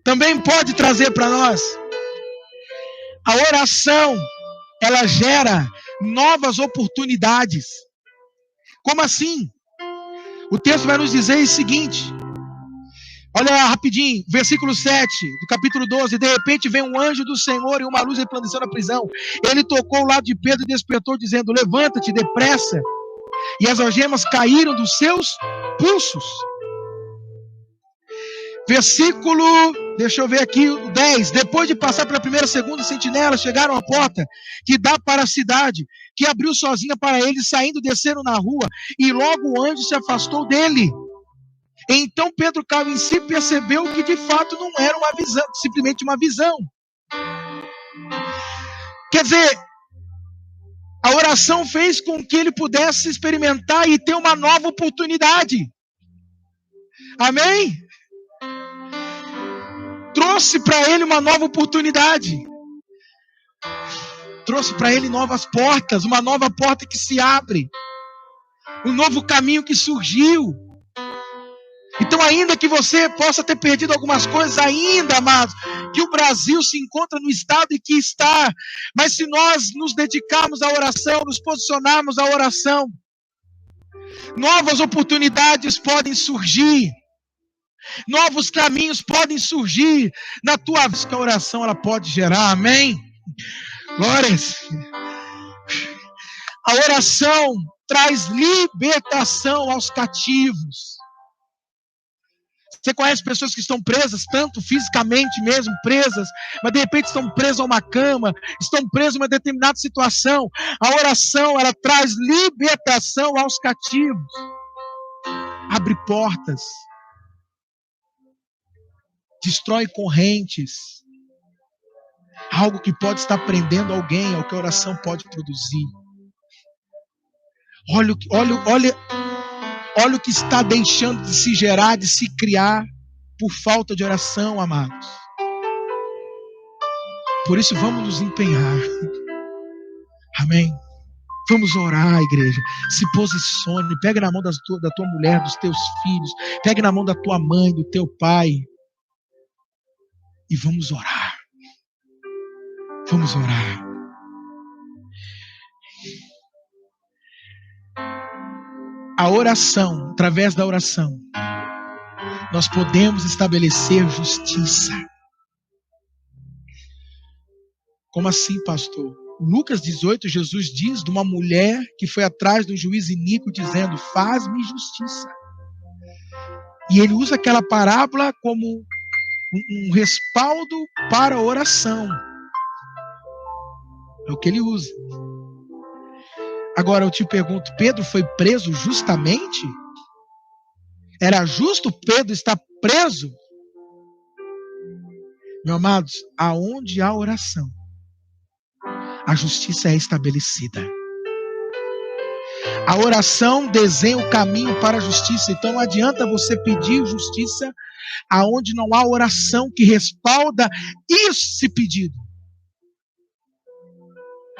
também pode trazer para nós? A oração, ela gera novas oportunidades. Como assim? O texto vai nos dizer o seguinte. Olha lá, rapidinho, versículo 7 do capítulo 12. De repente vem um anjo do Senhor e uma luz resplandeceu na prisão. Ele tocou o lado de Pedro e despertou, dizendo: levanta-te depressa. E as algemas caíram dos seus pulsos. Versículo, deixa eu ver aqui, 10. Depois de passar pela primeira e segunda sentinela, chegaram à porta que dá para a cidade, que abriu sozinha para eles, saindo, desceram na rua, e logo o anjo se afastou dele. Então Pedro caiu em si e percebeu que de fato não era uma visão, simplesmente uma visão. Quer dizer, a oração fez com que ele pudesse experimentar e ter uma nova oportunidade. Amém? Trouxe para ele uma nova oportunidade. Trouxe para ele novas portas, uma nova porta que se abre. Um novo caminho que surgiu. Então, ainda que você possa ter perdido algumas coisas, ainda, amados, que o Brasil se encontra no estado em que está, mas se nós nos dedicarmos à oração, nos posicionarmos à oração, novas oportunidades podem surgir, novos caminhos podem surgir na tua vida, que a oração ela pode gerar, amém? Glórias! A oração traz libertação aos cativos. Você conhece pessoas que estão presas, tanto fisicamente mesmo, presas, mas de repente estão presas a uma cama, estão presas a uma determinada situação. A oração, ela traz libertação aos cativos. Abre portas. Destrói correntes. Algo que pode estar prendendo alguém, é o que a oração pode produzir. Olha o que está deixando de se gerar, de se criar, por falta de oração, amados. Por isso, vamos nos empenhar. Amém? Vamos orar, igreja. Se posicione, pega na mão da tua mulher, dos teus filhos, pega na mão da tua mãe, do teu pai. E vamos orar. Vamos orar. A oração, através da oração, nós podemos estabelecer justiça. Como assim, pastor? Lucas 18, Jesus diz de uma mulher que foi atrás do juiz iníquo, dizendo: faz-me justiça. E ele usa aquela parábola como um respaldo para a oração. É o que ele usa. Agora eu te pergunto, Pedro foi preso justamente? Era justo Pedro estar preso? Meus amados, aonde há oração, a justiça é estabelecida. A oração desenha o caminho para a justiça. Então não adianta você pedir justiça aonde não há oração que respalda esse pedido.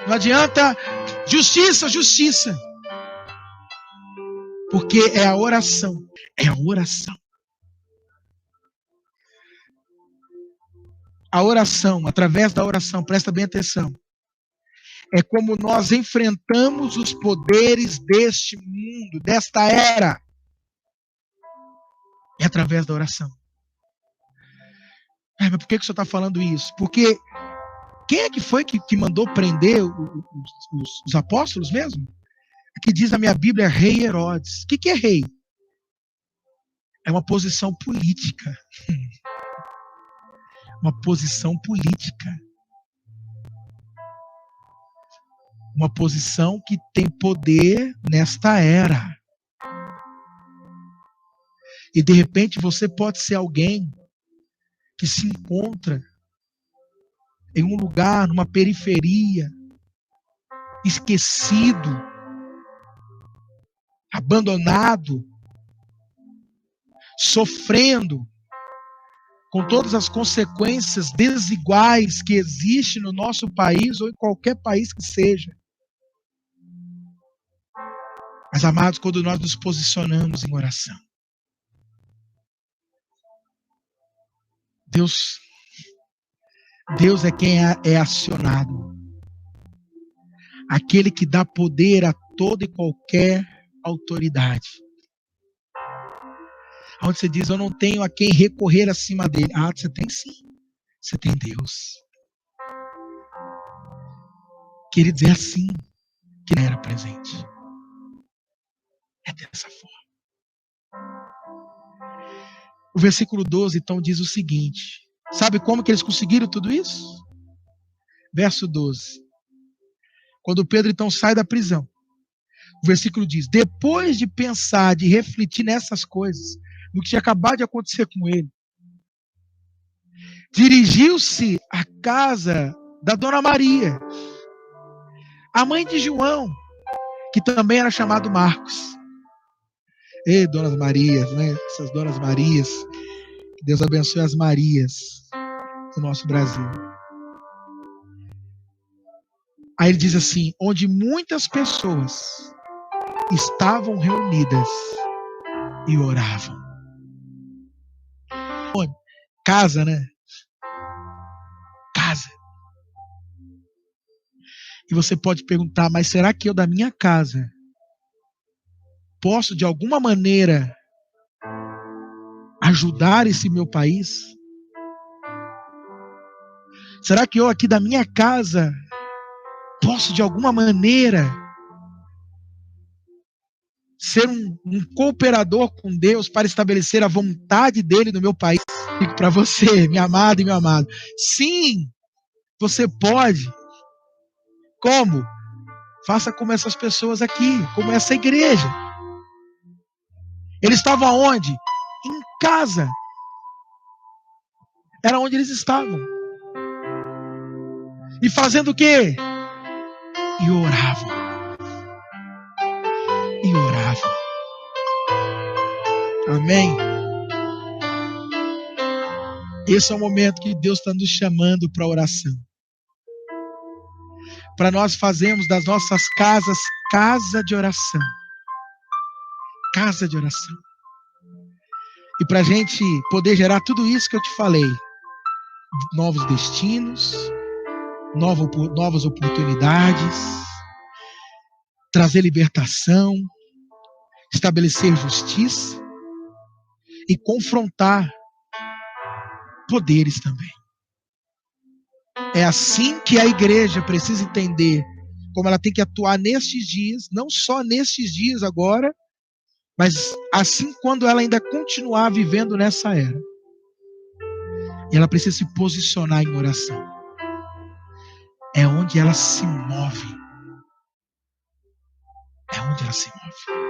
Não adianta justiça, justiça. Porque é a oração. É a oração. A oração, através da oração, presta bem atenção. É como nós enfrentamos os poderes deste mundo, desta era. É através da oração. Mas por que o senhor está falando isso? Porque quem é que foi que mandou prender os apóstolos mesmo? Aqui diz na minha Bíblia, rei Herodes. O que é rei? É uma posição política. Uma posição política. Uma posição que tem poder nesta era. E de repente você pode ser alguém que se encontra em um lugar, numa periferia, esquecido, abandonado, sofrendo com todas as consequências desiguais que existem no nosso país ou em qualquer país que seja. Mas, amados, quando nós nos posicionamos em oração, Deus é quem é acionado. Aquele que dá poder a toda e qualquer autoridade. Onde você diz, eu não tenho a quem recorrer acima dele. Ah, você tem sim. Você tem Deus. Queridos, é assim que era presente. É dessa forma. O versículo 12, então, diz o seguinte. Sabe como que eles conseguiram tudo isso? Verso 12. Quando Pedro, então, sai da prisão. O versículo diz, depois de pensar, de refletir nessas coisas, no que tinha acabado de acontecer com ele, dirigiu-se à casa da Dona Maria, a mãe de João, que também era chamado Marcos. Ei, Donas Marias, né? Essas Donas Marias. Que Deus abençoe as Marias do nosso Brasil. Aí ele diz assim, onde muitas pessoas estavam reunidas e oravam. Casa, né? Casa. E você pode perguntar, mas será que eu da minha casa posso de alguma maneira ajudar esse meu país? Será que eu aqui da minha casa posso de alguma maneira ser um cooperador com Deus para estabelecer a vontade dele no meu país? Digo para você, minha amada e meu amado, sim, você pode. Como? Faça como essas pessoas aqui, como essa igreja. Eles estavam aonde? Em casa. Era onde eles estavam. E fazendo o quê? E oravam. E oravam. Amém? Esse é o momento que Deus está nos chamando para a oração. Para nós fazermos das nossas casas, casa de oração. Casa de oração. E para a gente poder gerar tudo isso que eu te falei. Novos destinos, novas oportunidades, trazer libertação, estabelecer justiça e confrontar poderes também. É assim que a igreja precisa entender como ela tem que atuar nestes dias, não só nestes dias agora, mas assim quando ela ainda continuar vivendo nessa era. E ela precisa se posicionar em oração. É onde ela se move. É onde ela se move.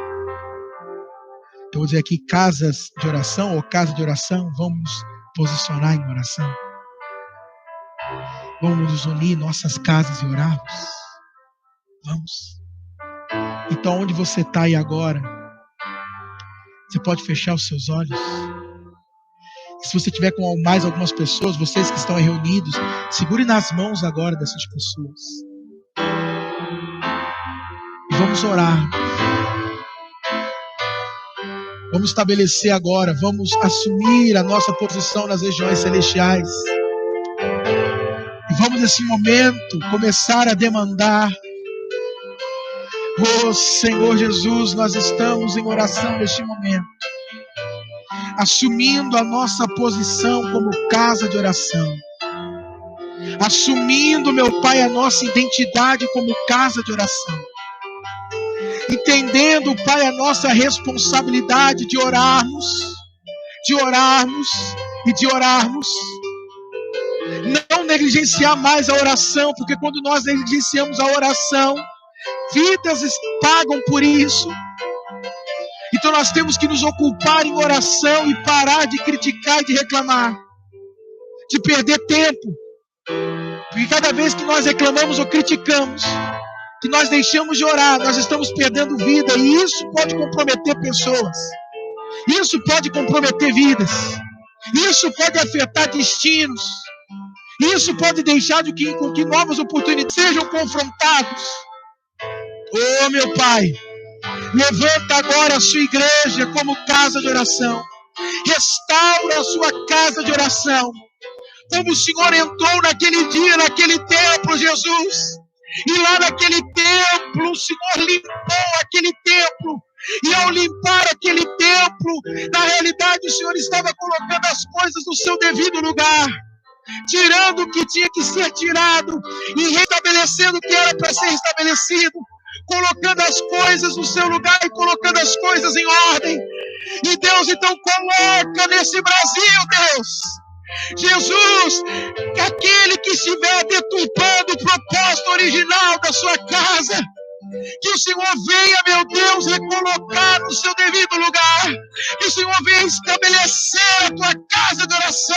Eu vou dizer aqui, casas de oração ou casa de oração, vamos posicionar em oração. Vamos nos unir em nossas casas e orarmos. Vamos. Então, onde você está aí agora, você pode fechar os seus olhos. E se você tiver com mais algumas pessoas, vocês que estão aí reunidos, segure nas mãos agora dessas pessoas. E vamos orar. Vamos estabelecer agora, vamos assumir a nossa posição nas regiões celestiais. E vamos nesse momento começar a demandar. Oh Senhor Jesus, nós estamos em oração neste momento. Assumindo a nossa posição como casa de oração. Assumindo, meu Pai, a nossa identidade como casa de oração. Entendendo, Pai, a nossa responsabilidade de orarmos e de orarmos. Não negligenciar mais a oração, porque quando nós negligenciamos a oração, vidas pagam por isso. Então nós temos que nos ocupar em oração e parar de criticar e de reclamar, de perder tempo. Porque cada vez que nós reclamamos ou criticamos, que nós deixamos de orar, nós estamos perdendo vida, e isso pode comprometer pessoas. Isso pode comprometer vidas. Isso pode afetar destinos. Isso pode deixar com que novas oportunidades sejam confrontadas. Oh, meu Pai, levanta agora a sua igreja como casa de oração. Restaura a sua casa de oração. como o Senhor entrou naquele dia, naquele templo, Jesus. E lá naquele templo, o Senhor limpou aquele templo. E ao limpar aquele templo, na realidade o Senhor estava colocando as coisas no seu devido lugar, tirando o que tinha que ser tirado e restabelecendo o que era para ser restabelecido, colocando as coisas no seu lugar e colocando as coisas em ordem. E Deus então coloca nesse Brasil, Deus, Jesus, aquele que estiver deturpando o propósito original da sua casa, que o Senhor venha, meu Deus, recolocar no seu devido lugar, que o Senhor venha estabelecer a tua casa de oração.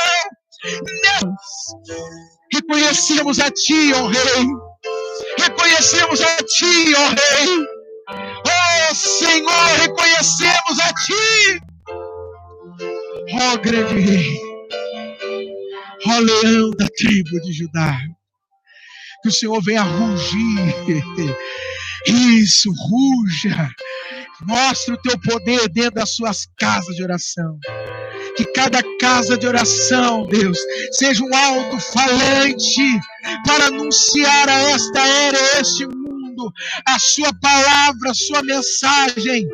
Reconhecemos a Ti, ó Rei, reconhecemos a Ti, ó Rei, ó Senhor, reconhecemos a Ti, ó grande Rei, ó leão da tribo de Judá. Que o Senhor venha rugir. Isso, ruja. Mostre o teu poder dentro das suas casas de oração. Que cada casa de oração, Deus, seja um alto-falante para anunciar a esta era, a este mundo, a sua palavra, a sua mensagem,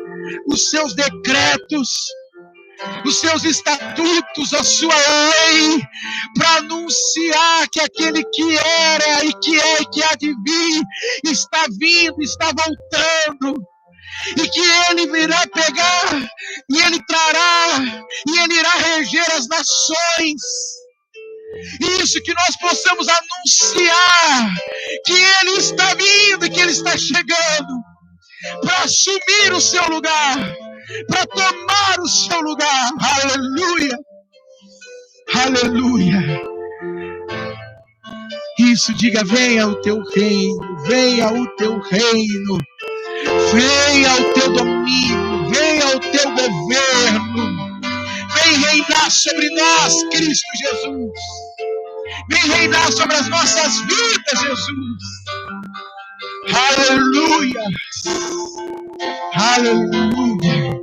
os seus decretos, os seus estatutos, a sua lei, para anunciar que aquele que era e que é e que há de vir está vindo, está voltando, e que ele virá pegar, e ele trará, e ele irá reger as nações. Isso, que nós possamos anunciar que ele está vindo, que ele está chegando para assumir o seu lugar, para tomar o seu lugar. Aleluia, aleluia. Isso, diga: venha o teu reino, venha o teu reino, venha o teu domínio, venha o teu governo, vem reinar sobre nós, Cristo Jesus, vem reinar sobre as nossas vidas, Jesus. Aleluia, aleluia,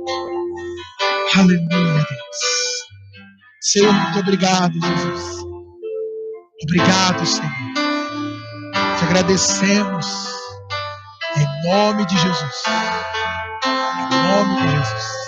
aleluia, Deus. Senhor, muito obrigado, Jesus. Obrigado, Senhor. Te agradecemos em nome de Jesus. Em nome de Jesus.